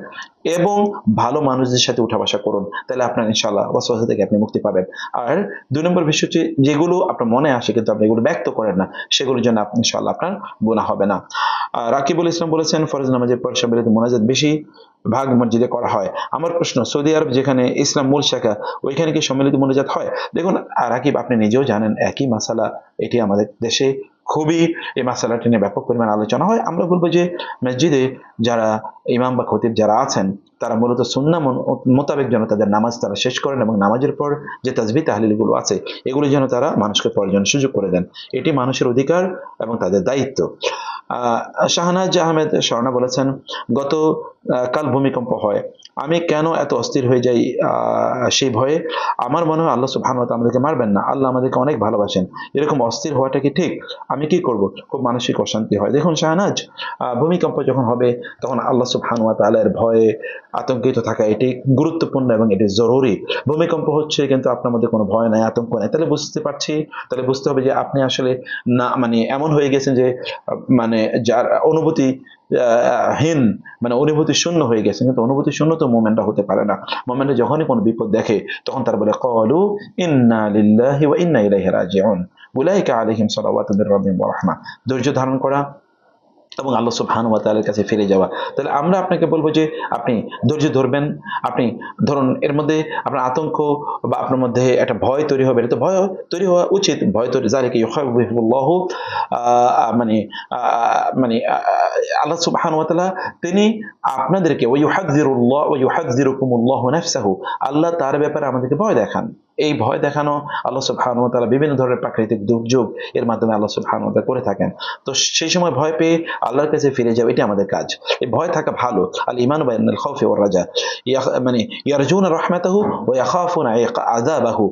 এবং ভালো মানুষদের সাথে উঠা বসা করুন। তাহলে আপনার ইনশাআল্লাহ ওয়াসওয়াসা থেকে আপনি মুক্তি পাবেন। আর 2 নম্বর বিষয় হচ্ছে, যেগুলো আপনার মনে আসে কিন্তু আপনি এগুলো ব্যক্ত করেন না, সেগুলোর জন্য আপনি ইনশাআল্লাহ আপনার গুনাহ হবে না। রাকিবুল ইসলাম বলেছেন, ফরজ নামাজের পর সম্মিলিত মুনাজাত বেশি ভাগ মসজিদে করা হয়। আমার প্রশ্ন, সৌদি আরব যেখানে ইসলাম মূল শাখা, ওইখানে কি সম্মিলিত মুনাজাত হয়? দেখুন রাকিব, আপনি নিজেও জানেন একই মাসালা, এটি আমাদের দেশে খুবই এই মাসালাটি নিয়ে ব্যাপক পরিমাণ আলোচনা হয়। আমরা বলবো যে মসজিদে যারা ইমাম বা খতিব যারা আছেন, তারা মূলত সুন্নাহ মোতাবেক যেন তাদের নামাজ তারা শেষ করেন, এবং নামাজের পর যে তাসবিহ তাহলিলগুলো আছে এগুলো যেন তারা মানুষকে পড়ার জন্য সুযোগ করে দেন। এটি মানুষের অধিকার এবং তাদের দায়িত্ব। শাহনাজ আহমেদ স্বর্ণা বলেছেন, গত কাল ভূমিকম্প হয়, আমি কেন এত অস্থির হয়ে যাই সেই ভয়ে? আমার মনে হয় আল্লাহ সুবহানাহু ওয়া তাআলা আমাদেরকে মারবেন না, আল্লাহ আমাদেরকে অনেক ভালোবাসেন। এরকম অস্থির হওয়াটা কি ঠিক? আমি কি করব? খুব মানসিক অশান্তি হয়। দেখুন শাহনাজ, ভূমিকম্প যখন হবে তখন আল্লাহ সুবহানাহু ওয়া তাআলার ভয়ে আতঙ্কিত থাকা এটি গুরুত্বপূর্ণ এবং এটি জরুরি। ভূমিকম্প হচ্ছে কিন্তু আপনার মধ্যে কোনো ভয় নাই, আতঙ্ক নাই, তাহলে বুঝতে হবে যে আপনি আসলে না, মানে এমন হয়ে গেছেন যে মানে যার অনুভূতি হীন, মানে অনুভূতি শূন্য হয়ে গেছে। কিন্তু অনুভূতি শূন্য তো মোমেন্টটা হতে পারে না। মোমেন্টে যখনই কোনো বিপদ দেখে তখন তারা বলে, ক্বালু ইন্না লিল্লাহি ওয়া ইন্না ইলাইহি রাজিউন, উলাইকা আলাইহিম সালাওয়াতু মির রাব্বিহিম ওয়া রাহমা। ধৈর্য ধারণ করা এবং আল্লাহ সুবহানাহু ওয়া তাআলার কাছে ফিরে যাওয়া। তাহলে আমরা আপনাকে বলবো যে আপনি ধৈর্য ধরবেন। আপনি ধরুন এর মধ্যে আপনার আতঙ্ক বা আপনার মধ্যে একটা ভয় তৈরি হবে, এটা তো ভয় তৈরি হওয়া উচিত। ভয় তৈরি, যালিকা ইউখাউফিহুল্লাহু, মানে মানে আল্লাহ সুবহানাহু ওয়া তাআলা তিনি আপনাদেরকে, ওয়া ইউহাযযিরুল্লাহ ওয়া ইউহাযযিরুকুমুল্লাহু নাফসাহু, আল্লাহ তার ব্যাপারে আমাদেরকে ভয় দেখান। এই ভয় দেখানো আল্লাহ সুবহানাহু ওয়া তাআলা বিভিন্ন ধরনের প্রাকৃতিক দুর্যোগ এর মাধ্যমে আল্লাহ সুবহানাহু ওয়া তাআলা করে থাকেন। তো সেই সময় ভয় পেয়ে আল্লাহর কাছে ফিরে যাও, এটি আমাদের কাজ। এই ভয় থাকা ভালো। আল ঈমানু বাইনাল খাউফি ওয়ার রাজা, মানে ইয়ারজুনা রাহমাতাহু ওয়া ইয়াখাফুনা আযাবাহু।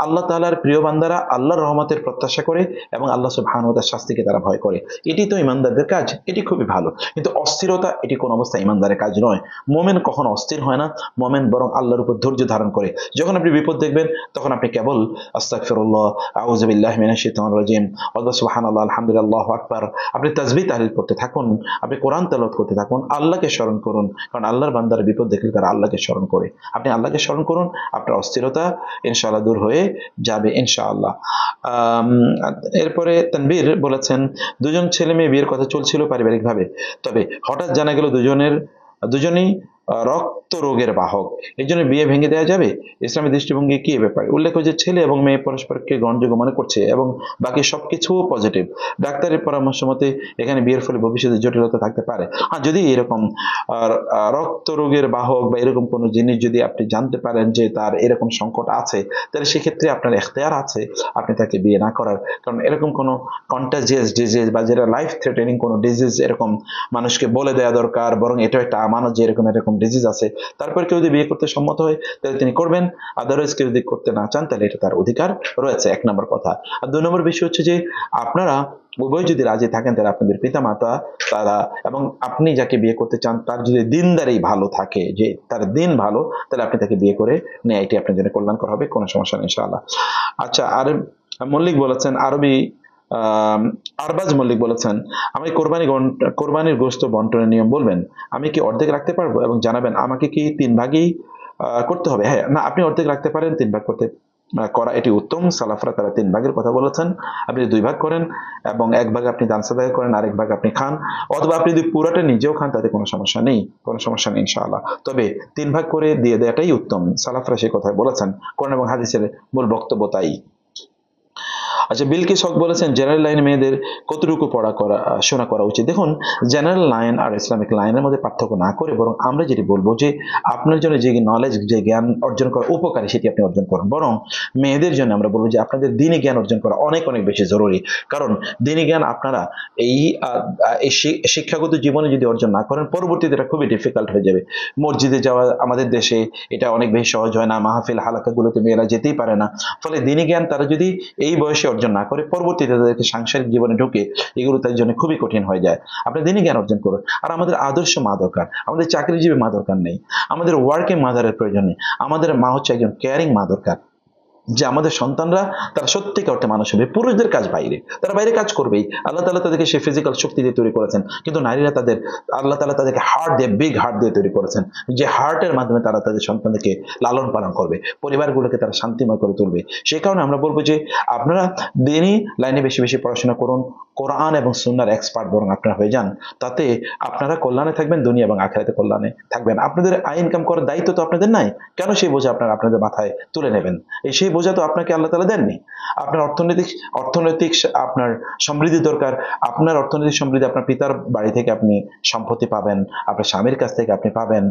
আল্লাহ তাআলার প্রিয় বান্দারা আল্লাহর রহমতের প্রত্যাশা করে এবং আল্লাহ সুবহানাহু ওয়া তাআলার শাস্তিকে তারা ভয় করে। এটি তো ঈমানদারদের কাজ, এটি খুবই ভালো। কিন্তু অস্থিরতা, এটি কোন অবস্থায় ঈমানদারের কাজ নয়। মুমিন কখনো অস্থির হয় না, মুমিন বরং আল্লাহর উপর ধৈর্য ধারণ করে। যখন আপনি বিপদ দেখবেন তখন আপনি কেবল আস্তাগফিরুল্লাহ, আউযু বিল্লাহি মিনাশ শাইতানির রাজিম, অথবা সুবহানাল্লাহ, আলহামদুলিল্লাহ, আল্লাহু আকবার, আপনি তাসবিহ তাহলিল করতে থাকুন, আপনি কোরআন তেলাওয়াত করতে থাকুন, আল্লাহকে স্মরণ করুন। কারণ আল্লাহর বান্দার বিপদ দেখলে তারা আল্লাহকে স্মরণ করে। আপনি আল্লাহকে স্মরণ করুন, আপনার অস্থিরতা ইনশাআল্লাহ দূর হয়ে যাবে ইনশাআল্লাহ। এরপরে তানবীর বলেছেন, দুজন ছেলে মেয়ে বিয়ের কথা চলছিল পারিবারিকভাবে, তবে হঠাৎ জানা গেল দুজনেই রক্ত রোগের বাহক, এই জন্য বিয়ে ভেঙে দেওয়া যাবে? ইসলামী দৃষ্টিভঙ্গি কি এ ব্যাপারে? উল্লেখ যে ছেলে এবং মেয়ে পরস্পরকে গ্রহণযোগ্য মনে করছে এবং বাকি সবকিছু পজিটিভ। ডাক্তারের পরামর্শ মতে এখানে বিয়ের ফলে ভবিষ্যতে জটিলতা থাকতে পারে। যদি এরকম রক্ত রোগের বাহক বা এরকম কোনো জিনিস যদি আপনি জানতে পারেন যে তার এরকম সংকট আছে, তাহলে সেক্ষেত্রে আপনার এখতিয়ার আছে আপনি তাকে বিয়ে না করার। কারণ এরকম কোনো কন্টাজিয়াস ডিজিজ বা যেটা লাইফ থ্রেটেনিং কোনো ডিজিজ এরকম মানুষকে বলে দেওয়া দরকার, বরং এটা একটা আমানত যে এরকম এরকম ডিজিজ আছে। তারপর কেউ যদি বিয়ে করতে সম্মত হয় তাহলে তিনি করবেন, আদারওয়াইজ কেউ যদি করতে না চান তাহলে এটা তার অধিকার রয়েছে, 1 নম্বর কথা। আর 2 নম্বর বিষয় হচ্ছে যে আপনারা উভয় যদি রাজি থাকেন তাহলে আপনাদের পিতামাতা তারা এবং আপনি যাকে বিয়ে করতে চান তার যদি দিনদারি ভালো থাকে, যে তার দিন ভালো, তাহলে আপনি তাকে বিয়ে করে নেয়, এটি আপনার জন্য কল্যাণকর হবে, কোনো সমস্যা নেই ইনশাআল্লাহ। আচ্ছা, আর মল্লিক বলেছেন আরবাজ মল্লিক বলেছেন, আমি কোরবানির গোশত বন্টনের নিয়ম বলবেন, আমি কি অর্ধেক রাখতে পারবো এবং জানাবেন আমাকে কি 3 ভাগই করতে হবে? হ্যাঁ, না, আপনি অর্ধেক রাখতে পারেন, 3 ভাগ করা এটি উত্তম। সালাফরা তারা 3 ভাগের কথা বলেছেন। আপনি 2 ভাগ করেন এবং 1 ভাগ আপনি দান সাদাকা করেন, আরেক ভাগ আপনি খান, অথবা আপনি যদি পুরোটা নিজেও খান তাতে কোনো সমস্যা নেই, ইনশাআল্লাহ। তবে 3 ভাগ করে দিয়ে দেওয়াটাই উত্তম। সালাফরা সেই কথাই বলেছেন, কোরআন এবং হাদিসের মূল বক্তব্য তাই। আচ্ছা, বিলকিস হক বলেছেন জেনারেল লাইনে মেয়েদের কতটুকু শোনা করা উচিত? দেখুন, জেনারেল লাইন আর ইসলামিক লাইনের মধ্যে পার্থক্য না করে বরং আমরা যেটি বলবো যে আপনার জন্য যে নলেজ, যে জ্ঞান অর্জন করা উপকারী সেটি আপনি অর্জন করুন। বরং মেয়েদের জন্য আমরা বলবো যে আপনাদের দ্বীনি জ্ঞান অর্জন করা অনেক অনেক বেশি জরুরি। কারণ দ্বীনি জ্ঞান আপনারা এই শিক্ষাগত জীবনে যদি অর্জন না করেন, পরবর্তীতে এটা খুবই ডিফিকাল্ট হয়ে যাবে। মসজিদে যাওয়া আমাদের দেশে এটা অনেক বেশি সহজ হয় না, মাহফিল হালাকাগুলোতে মেয়েরা যেতেই পারে না। ফলে দ্বীনি জ্ঞান তারা যদি এই বয়সে অর্জন না করে, পরবর্তীতে তাদেরকে সাংসারিক জীবনে ঢুকে এগুলো তাদের জন্য খুবই কঠিন হয়ে যায়। আপনি দ্বীনি জ্ঞান অর্জন করুন। আর আমাদের আদর্শ মা দরকার, আমাদের চাকরিজীবী মা দরকার নেই, আমাদের ওয়ার্কিং মাদারের প্রয়োজন নেই, আমাদের মা হচ্ছে একজন কেয়ারিং মা দরকার, যে আমাদের সন্তানরা তারা সত্যিকার অর্থে মানুষ হবে। পুরুষদের কাজ বাইরে, তারা বাইরে কাজ করবেই, আল্লাহ তাআলা তাদেরকে সেই ফিজিক্যাল শক্তি দিয়ে তৈরি করেছেন, কিন্তু নারীরা আল্লাহ তাআলা তাদেরকে হার্ট দিয়ে, বিগ হার্ট দিয়ে তৈরি করেছেন, যে হার্টের মাধ্যমে তারা তাদের সন্তানদেরকে লালন পালন করবে, পরিবারগুলোকে তারা শান্তিময় করে তুলবে। সেই কারণে আমরা বলবো যে আপনারা দ্বীনি লাইনে বেশি বেশি পড়াশোনা করুন, কোরআন এবং সুন্নাহর এক্সপার্ট বরং আপনারা হয়ে যান। তাতে আপনারা কল্যাণে থাকবেন, দুনিয়া এবং আখিরাতে কল্যাণে থাকবেন। আপনাদের আয় ইনকাম করার দায়িত্ব তো আপনাদের নাই, কেন সেই বোঝা আপনাদের মাথায় তুলে নেবেন? সেই বোঝা তো আপনাকে আল্লাহ তাআলা দেননি। আপনার অর্থনৈতিক আপনার সমৃদ্ধি দরকার। আপনার অর্থনৈতিক সমৃদ্ধি আপনার পিতার বাড়ি থেকে আপনি সম্পত্তি পাবেন, আপনার স্বামীর কাছ থেকে আপনি পাবেন,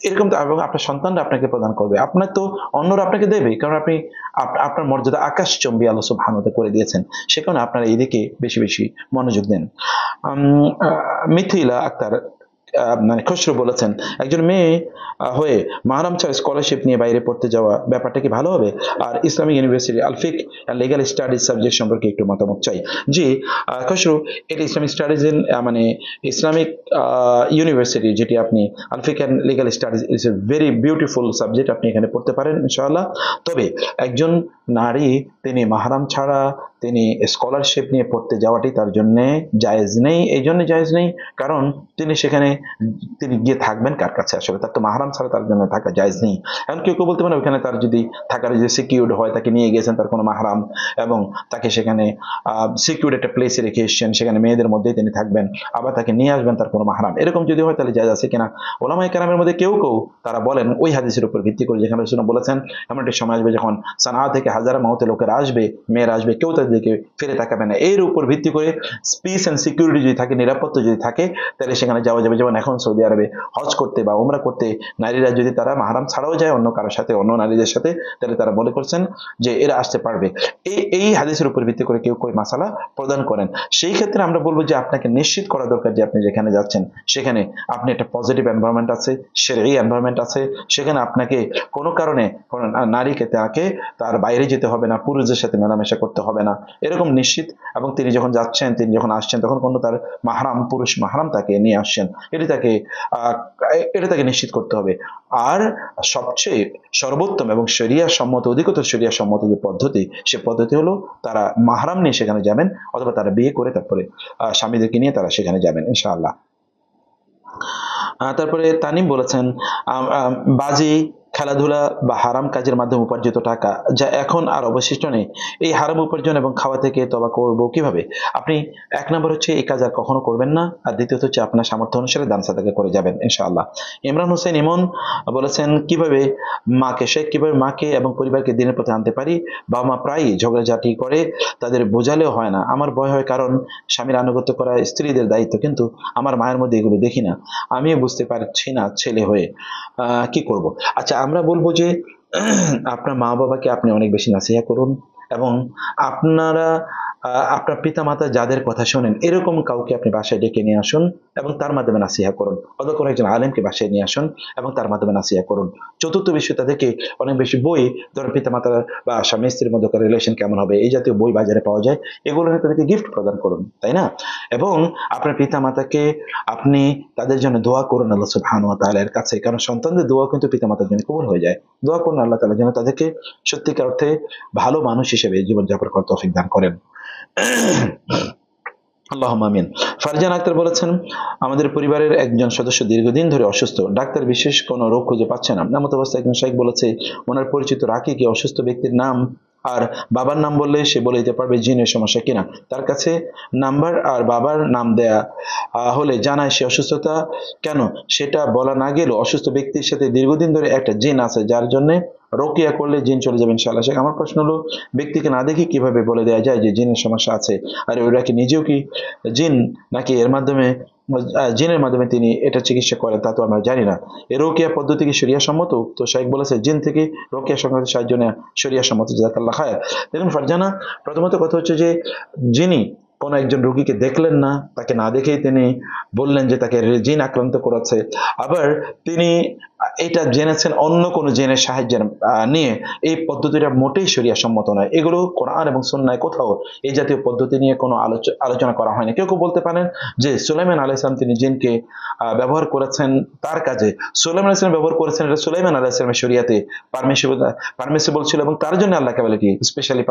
এরকম তো, এবং আপনার সন্তানরা আপনাকে প্রদান করবে। আপনার তো অন্যরা আপনাকে দেবে, কারণ আপনি আপনার মর্যাদা আকাশচুম্বী আল্লাহ সুবহানাহু ওয়া তাআলা করে দিয়েছেন। সে কারণে আপনারা এই দিকে বেশি বেশি মনোযোগ দেন। মিথিলা আক্তার মানে খসরু বলেছেন, একজন মেয়ে হয়ে মাহরাম ছাড়া স্কলারশিপ নিয়ে বাইরে পড়তে যাওয়া ব্যাপারটা কি ভালো হবে? আর ইসলামিক ইউনিভার্সিটি আলফিক লিগ্যাল স্টাডিজ সাবজেক্ট সম্পর্কে একটু মতামত চাই। জি খসরু, এটা ইসলামিক স্টাডিজ মানে ইসলামিক ইউনিভার্সিটি, যেটি আপনি আলফিক and legal studies is a very beautiful subject, আপনি এখানে পড়তে পারেন ইনশাআল্লাহ। তবে একজন নারী তিনি মাহরাম ছাড়া তিনি স্কলারশিপ নিয়ে পড়তে যাওয়াটি তার জন্য জায়েজ নেই। এই জন্য জায়েজ নেই কারণ তিনি সেখানে গিয়ে থাকবেন কার কাছে? আসলে তার তো মাহরাম ছাড়া তার জন্য থাকা জায়েজ নেই। এখন কেউ কেউ বলতে পারে ওখানে তার যদি থাকার যে সিকিউরড হয়, তাকে নিয়ে গেছেন তার কোনো মাহরাম এবং তাকে সেখানে সিকিউরড একটা প্লেসে রেখে এসেছেন, সেখানে মেয়েদের মধ্যেই তিনি থাকবেন, আবার তাকে নিয়ে আসবেন তার কোনো মাহরাম, এরকম যদি হয় তাহলে জায়েজ আছে কিনা? ওলামায়ে কেরামের মধ্যে কেউ কেউ তারা বলেন ওই হাদিসের উপর ভিত্তি করে, যেখানে রাসূল বলেছেন এমন একটা সময় আসবে যখন সানা থেকে হাজার মাউতে লোকেরা আসবে, মেয়েরা আসবে, কেউ তাদেরকে ফিরে তাকাবে না। এর উপর ভিত্তি করে পিস এন্ড সিকিউরিটি যদি থাকে, নিরাপত্তা যদি থাকে, তাহলে সেখানে যাওয়া যাবে। যেমন এখন সৌদি আরবে হজ করতে বা উমরা করতে নারীরা যদি তারা মাহরাম ছাড়াও যায় অন্য কারোর সাথে, অন্য নারীদের সাথে, তাহলে তারা মনে করছেন যে এরা আসতে পারবে। এই হাদিসের উপর ভিত্তি করে কেউ কই মাসালা প্রদান করেন। সেই ক্ষেত্রে আমরা বলবো যে আপনাকে নিশ্চিত করা দরকার যে আপনি যেখানে যাচ্ছেন সেখানে আপনি একটা পজিটিভ এনভায়রনমেন্ট আছে, শরঈ এনভায়রনমেন্ট আছে, সেখানে আপনাকে কোনো কারণে নারীকে তার বাইরে যেতে হবে না, পুরুষদের সাথে মেলামেশা করতে হবে না, এরকম নিশ্চিত। এবং তিনি যখন যাচ্ছেন, তিনি যখন আসছেন, তখন কোনো তার মাহরাম, পুরুষ মাহরাম তাকে নিয়ে আসছেন, এটা তাকে নিশ্চিত করতে হবে। আর সবচেয়ে সর্বোত্তম এবং শরিয়া সম্মত, অধিকতর শরিয়া সম্মত যে পদ্ধতি, সে পদ্ধতি হলো তারা মাহরাম নিয়ে সেখানে যাবেন, অথবা তারা বিয়ে করে তারপরে স্বামীদেরকে নিয়ে তারা সেখানে যাবেন ইনশাআল্লাহ। তারপরে তানিম বলেছেন, বাজি খেলাধুলা বা হারাম কাজের মাধ্যমে উপার্জিত টাকা যা এখন আর অবশিষ্ট নেই, এই হারাম উপার্জন এবং খাওয়া থেকে তওবা করব কিভাবে? আপনি এক নম্বর হচ্ছে এই কাজ আর কখনো করবেন না, আর দ্বিতীয়ত হচ্ছে আপনার সামর্থ্য অনুসারে দান সাদাকা করে যাবেন ইনশাআল্লাহ। ইমরান হোসেন ইমন বলেছেন কিভাবে কিভাবে মাকে এবং পরিবারকে দিনের পথে আনতে পারি? বাবা মা প্রায়ই ঝগড়াঝাটি করে, তাদের বোঝালেও হয় না। আমার ভয় হয়, কারণ স্বামীর আনুগত্য করা স্ত্রীদের দায়িত্ব, কিন্তু আমার মায়ের মধ্যে এগুলো দেখি না। আমিও বুঝতে পারছি না ছেলে হয়ে কি করব। আচ্ছা, আমরা বলবো যে আপনার মা বাবাকে আপনি অনেক বেশি নাসিহা করুন, এবং আপনারা আপনার পিতামাতা যাদের কথা শোনেন এরকম কাউকে আপনি বাসায় ডেকে নিয়ে আসুন এবং তার মাধ্যমে নাসিহা করুন, অথবা কোনো একজন আলেমকে বাসায় নিয়ে আসুন এবং তার মাধ্যমে নাসিহা করুন। চতুর্থ বিষয়, তাদেরকে অনেক বেশি বই, ধরেন পিতামাতা বা স্বামী স্ত্রীর মধ্যকার রিলেশন কেমন হবে, এই জাতীয় বই বাজারে পাওয়া যায়, এগুলো নিয়ে তাদেরকে গিফট প্রদান করুন, তাই না? এবং আপনার পিতামাতাকে আপনি তাদের জন্য দোয়া করুন আল্লাহ সুবহানাহু ওয়া তাআলার কাছে, কারণ সন্তানদের দোয়া কিন্তু পিতামাতার জন্য কবুল হয়ে যায়। দোয়া করুন আল্লাহ তাআলা যেন তাদেরকে সত্যিকার অর্থে ভালো মানুষ হিসেবে জীবনযাপন করার তৌফিক দান করেন। আল্লাহুম্মা আমিন। ফারজান আক্তার বলেছেন, আমাদের পরিবারের একজন সদস্য দীর্ঘদিন ধরে অসুস্থ, ডাক্তার বিশেষ কোনো রোগ খুঁজে পাচ্ছে না। এমত অবস্থায় একজন শাইখ বলেছে ওনার পরিচিত রাকিকে অসুস্থ ব্যক্তির নাম আর বাবার নাম বললে সে বলে দিতে পারবে জিনের সমস্যা কিনা। তার কাছে নাম্বার আর বাবার নাম দেয়া হলে জানায় সে অসুস্থতা কেন, সেটা বলা না গেলেও অসুস্থ ব্যক্তির সাথে দীর্ঘদিন ধরে একটা জিন আছে, যার জন্য রোকিয়া করলে জিন চলে যাবে ইনশাআল্লাহ। শেখ, আমার প্রশ্ন হলো, ব্যক্তিকে না দেখে কিভাবে বলে দেওয়া যায় যে জিনের সমস্যা আছে? আর ওরা কি নিজেও কি জিন, নাকি এর মাধ্যমে জিনের মাধ্যমে তিনি এটা চিকিৎসা করেন, তা তো আমরা জানি না। এই রোকিয়া পদ্ধতি কি শরিয়া সম্মত? তো শাইখ বলেছে জিন থেকে রোকিয়া সংক্রান্ত সাহায্য নেওয়া শরিয়া সম্মত। জাযাকাল্লাহ খায়র। দেখুন ফারজানা, প্রথমত কথা হচ্ছে যে যিনি কোনো একজন রোগীকে দেখলেন না, তাকে না দেখেই তিনি বললেন যে তাকে জিন আক্রান্ত করেছে, আবার তিনি এটা জেনেছেন অন্য কোনো জিনের সাহায্যের নিয়ে, এই পদ্ধতিটা মোটেই শরিয়া সম্মত নয়। এগুলো কোরআন এবং সুন্নাহয় কোথাও এই জাতীয় পদ্ধতি নিয়ে কোনো আলোচনা করা হয়নি। কেউ কেউ বলতে পারেন যে সুলাইমান আলাইহিস সালাম তিনি জিনকে ব্যবহার করেছেন তার কাজে। সুলাইমান আলাইহিস সালাম ব্যবহার করেছেন, এটা সুলাইমান আলাইহিস সালামের শরিয়াতে পারমিসিবল ছিল, এবং তার জন্য আল্লাহ বলে কি স্পেশালি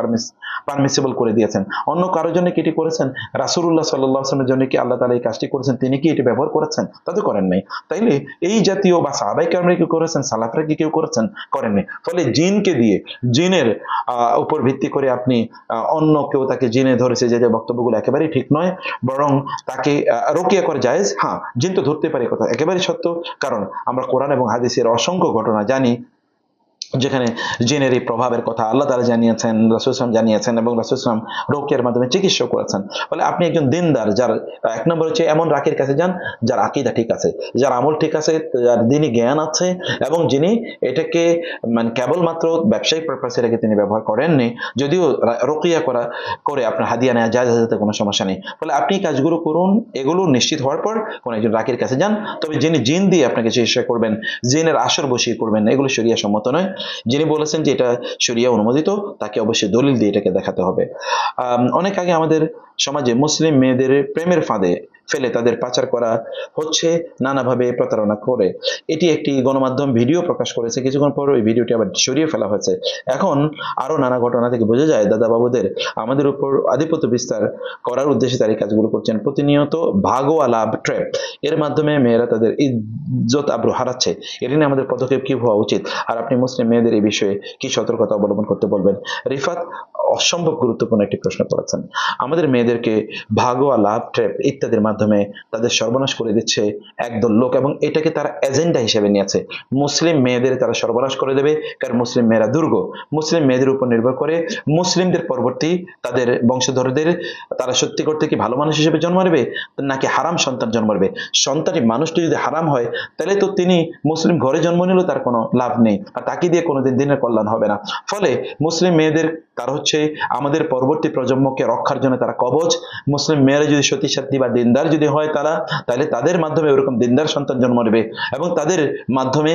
পারমিসিবল করে দিয়েছেন। অন্য কারোর জন্য কি এটি করেছেন? রাসূলুল্লাহ সাল্লাল্লাহু আলাইহি ওয়াসাল্লামের জন্য কি আল্লাহ তাআলা এই কাজটি করেছেন? তিনি কি এটি ব্যবহার করেছেন? তা তো করেন নাই। তাইলে এই জাতীয় বা সাহাবায়ে কেরামরা কি করেছেন, সালাফরা কি কেউ করেছেন? করেননি। ফলে জিনকে দিয়ে, জিনের উপর ভিত্তি করে আপনি অন্য কেউ তাকে জিনে ধরেছে যে বক্তব্যগুলো একেবারেই ঠিক নয়, বরং তাকে রোকিয়া করে জায়েজ। হ্যাঁ, জিন তো ধরতে পারে, কথা একেবারেই সত্য, কারণ আমরা কোরআন এবং হাদিসের অসংখ্য ঘটনা জানি যেখানে জিনের এই প্রভাবের কথা আল্লাহ তাআলা জানিয়েছেন, রাসূল সাল্লাল্লাহু আলাইহি ওয়াসাল্লাম জানিয়েছেন, এবং রাসূল সাল্লাল্লাহু আলাইহি ওয়াসাল্লাম রোকিয়ার মাধ্যমে চিকিৎসা করেছেন। ফলে আপনি একজন দিনদার, যার এক নম্বর হচ্ছে এমন রাকির কাছে যান যার আকীদা ঠিক আছে, যার আমল ঠিক আছে, যার দ্বীনি জ্ঞান আছে, এবং যিনি এটাকে মানে কেবলমাত্র ব্যবসায়িক পারপাসে এটাকে তিনি ব্যবহার করেননি, যদিও রোকিয়া করে আপনার হাদিয়া নেওয়া যায়, যাতে কোনো সমস্যা নেই। ফলে আপনি কাজগুলো করুন, এগুলো নিশ্চিত হওয়ার পর কোন একজন রাকির কাছে যান। তবে যিনি জিন দিয়ে আপনাকে চিকিৎসা করবেন, জিনের আসর বসিয়ে করবেন না, এগুলো শরিয়া সম্মত নয়। যিনি বলেছেন যে এটা শরিয়া অনুমোদিত, তাকে অবশ্যই দলিল দিয়ে এটাকে দেখাতে হবে। অনেক আগে আমাদের সমাজে মুসলিম মেয়েদের প্রেমের ফাঁদে ফেলে তাদের পাচার করা হচ্ছে নানাভাবে প্রতারণা করে। এটি একটি গণমাধ্যম ভিডিও প্রকাশ করেছে, কিছুক্ষণ পর ওই ভিডিওটি আবার সরিয়ে ফেলা হয়েছে। এখন আরো নানা ঘটনা থেকে বোঝা যায় দাদা বাবুদের আমাদের উপর আধিপত্য বিস্তার করার উদ্দেশ্যে তারা এই কাজগুলো করছেন। প্রতিনিয়ত ভাগোয়া লাভ ট্র্যাপ, এর মাধ্যমে মেয়েরা তাদের ইজ্জত আবরু হারাচ্ছে। এটি নিয়ে আমাদের পদক্ষেপ কি হওয়া উচিত, আর আপনি মুসলিম মেয়েদের এই বিষয়ে কি সতর্কতা অবলম্বন করতে বলবেন? রিফাত অসম্ভব গুরুত্বপূর্ণ একটি প্রশ্ন করেছেন। আমাদের মেয়েদেরকে ভাগোয়া লাভ ট্র্যাপ ইত্যাদির মাধ্যমে তাদের সর্বনাশ করে দিচ্ছে একদল লোক, এবং এটাকে তারা এজেন্ডা হিসেবে নিয়েছে। মুসলিম মেয়েদের তারা সর্বনাশ করে দেবে, কারণ মুসলিম মেয়েরা দুর্গ। মুসলিম মেয়েদের উপর নির্ভর করে মুসলিমদের পরবর্তী তাদের বংশধরদের তারা সত্যি করতে কি ভালো মানুষ হিসেবে জন্ম নেবে, নাকি হারাম সন্তান জন্ম নেবে? সন্তানই মানুষটি যদি হারাম হয়, তাহলে তো তিনি মুসলিম ঘরে জন্ম নিলেও তার কোনো লাভ নেই, আর তাকে দিয়ে কোনোদিন দিনের কল্যাণ হবে না। ফলে মুসলিম মেয়েদের তারা হচ্ছে আমাদের পরবর্তী প্রজন্মকে রক্ষার জন্য তারা কবচ। মুসলিম মেয়েরা যদি সতী সাধ্বী বা দিনদার যদি হয় তারা, তাহলে তাদের মাধ্যমে ওরকম দিনদার সন্তান জন্ম নেবে, এবং তাদের মাধ্যমে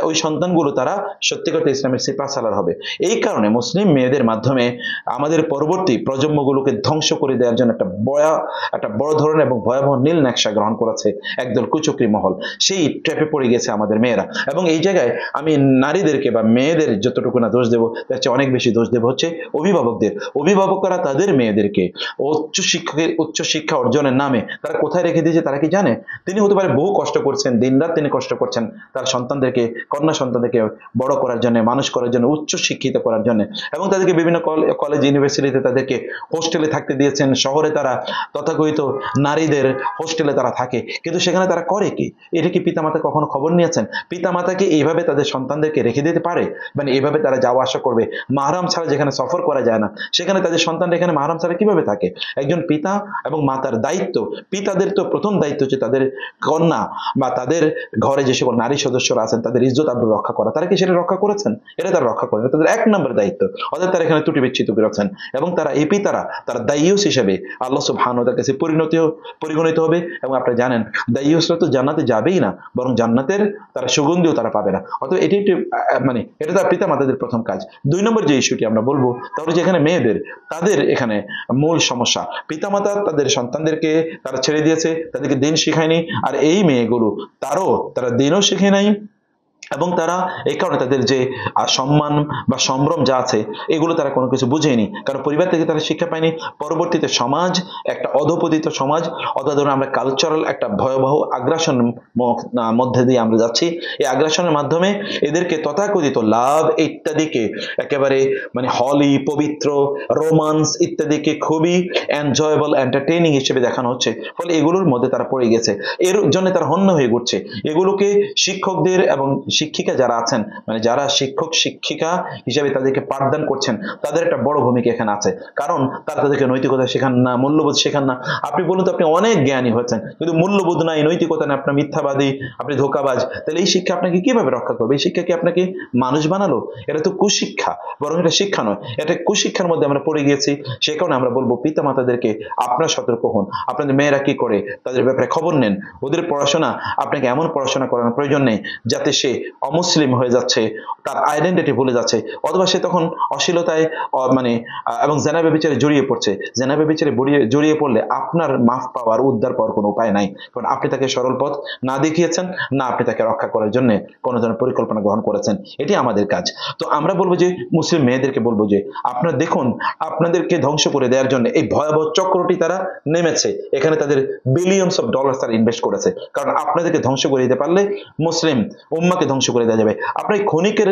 ওই সন্তানগুলো তারা সত্যিকার ইসলামের সিপাহসালার হবে। এই কারণে মুসলিম মেয়েদের মাধ্যমে আমাদের পরবর্তী প্রজন্মগুলোকে ধ্বংস করে দেওয়ার জন্য একটা বড় ধরনের এবং ভয়াবহ নীল নকশা গ্রহণ করেছে একদল কুচক্রী মহল। সেই ট্র্যাপে পড়ে গেছে আমাদের মেয়েরা। এবং এই জায়গায় আমি নারীদেরকে বা মেয়েদের যতটুকু না দোষ দেবো, তার চেয়ে অনেক বেশি দোষ দেবো হচ্ছে অভিভাবকদের। অভিভাবকরা তাদের মেয়েদেরকে উচ্চ শিক্ষা অর্জনের নামে তারা কোথায় রেখে দিয়েছে তারা কি জানে? তিনি হতে পারে বহু কষ্ট করছেন, দিনরাত তিনি কষ্ট করছেন তার সন্তানদেরকে, কন্যা সন্তানদেরকে বড় করার জন্য, মানুষ করার জন্য, উচ্চ শিক্ষিত করার জন্য, এবং তাদেরকে বিভিন্ন কলেজ ইউনিভার্সিটিতে তাদেরকে হোস্টেলে থাকতে দিয়েছেন। শহরে তারা তথাকথিত নারীদের হোস্টেলে তারা থাকে, কিন্তু সেখানে তারা করে কি? এটা কি পিতামাতা কখনো খবর নিয়েছেন? পিতামাতাকে এইভাবে তাদের সন্তানদেরকে রেখে দিতে পারে? মানে এইভাবে তারা যাওয়া আসা করবে? মাহরাম ছাড়া যেখানে সফর করা যায় না, সেখানে তাদের সন্তানরা এখানে মাহরাম ছাড়া কিভাবে থাকে? একজন পিতা এবং মাতার দায়িত্ব, পিতাদের তো প্রথম দায়িত্ব হচ্ছে তাদের কন্যা বা তাদের ঘরে যে সকল নারী সদস্যরা আছেন তাদের ইজ্জত আবরু রক্ষা করা। তারা কি সেটা রক্ষা করেছেন? এটা তারা রক্ষা করেন, তাদের এক নম্বর দায়িত্ব। অর্থাৎ তারা এখানে ত্রুটি বিচ্ছিন্ন করেছেন, এবং তারা এই পিতারা তারা দায়ুস হিসেবে আল্লাহ সুবহানাহু ওয়া তাআলার কাছে পরিগণিত হবে। এবং আপনারা জানেন দায়ুসরা তো জান্নাতে যাবেই না, বরং জান্নাতের তারা সুগন্ধিও তারা পাবে না। অতএব এটি একটি মানে এটা তার পিতা মাতাদের প্রথম কাজ। 2 নম্বর যে ইস্যুটি আমরা বলবো তাহলে যে এখানে মেয়েদের, তাদের এখানে মূল সমস্যা, পিতামাতা তাদের সন্তানদেরকে তারা ছেড়ে দিয়েছে, তাদেরকে দিন শিখায়নি। আর এই মেয়েগুলো তারা দিনও শিখে নাই, এবং তারা এই কারণে তাদের যে সম্মান বা সম্ভ্রম যা আছে এগুলো তারা কোনো কিছু বুঝেনি, কারণ পরিবার থেকে তারা শিক্ষা পায়নি। পরবর্তীতে সমাজ একটা অধপতিত সমাজ, অর্থাৎ ধরুন আমরা কালচারাল একটা ভয়াবহ আগ্রাসন মধ্যে দিয়ে আমরা যাচ্ছি। এই আগ্রাসনের মাধ্যমে এদেরকে তথাকথিত লাভ ইত্যাদিকে একেবারে মানে হলি, পবিত্র, রোমান্স ইত্যাদিকে খুবই এনজয়েবল, এন্টারটেইনিং হিসেবে দেখানো হচ্ছে। ফলে এগুলোর মধ্যে তারা পড়ে গেছে, এর জন্য তারা হন্য হয়ে ঘুরছে। এগুলোকে শিক্ষকদের এবং শিক্ষিকা যারা আছেন, মানে যারা শিক্ষক শিক্ষিকা হিসেবে তাদেরকে পাঠদান করছেন, তাদের একটা বড় ভূমিকা এখানে আছে। কারণ তারা তাদেরকে নৈতিকতা শেখান না, মূল্যবোধ শেখান না। আপনি বলুন তো, আপনি অনেক জ্ঞানী হয়েছেন কিন্তু মূল্যবোধ নাই, নৈতিকতা নাই, আপনার মিথ্যাবাদী, আপনি ধোঁকাবাজ, তাহলে এই শিক্ষা আপনাকে কিভাবে রক্ষা করবে? এই শিক্ষা কি আপনাকে মানুষ বানালো? এটা তো কুশিক্ষা, বরং এটা শিক্ষা নয়, এটা কুশিক্ষার মধ্যে আমরা পড়ে গিয়েছি। সে কারণে আমরা বলবো পিতা মাতাদেরকে আপনারা সতর্ক হন, আপনাদের মেয়েরা কি করে তাদের ব্যাপারে খবর নেন। ওদের পড়াশোনা, আপনাকে এমন পড়াশোনা করানোর প্রয়োজন নেই যাতে সে অমুসলিম হয়ে যাচ্ছে, তার আইডেন্টিটি ভুলে যাচ্ছে, অথবা সে তখন অশ্লীলতায় মানে এবং জেনা ব্যভিচারে জড়িয়ে পড়ছে। জেনা ব্যভিচারে জড়িয়ে পড়লে আপনার মাফ পাওয়ার, উদ্ধার পাওয়ার কোনো উপায় নাই, কারণ আপনি তাকে সরল পথ না দেখিয়েছেন, না আপনি তাকে রক্ষা করার জন্য কোনো ধরনের পরিকল্পনা গ্রহণ করেছেন। এটি আমাদের কাজ। তো আমরা বলবো যে মুসলিম মেয়েদেরকে বলবো যে আপনারা দেখুন, আপনাদেরকে ধ্বংস করে দেওয়ার জন্য এই ভয়াবহ চক্রটি তারা নেমেছে। এখানে তাদের বিলিয়নস অফ ডলার তারা ইনভেস্ট করেছে, কারণ আপনাদেরকে ধ্বংস করে দিতে পারলে মুসলিম উম্মাকে ধ্বংস করে দেওয়া যাবে। আপনি ক্ষণিকের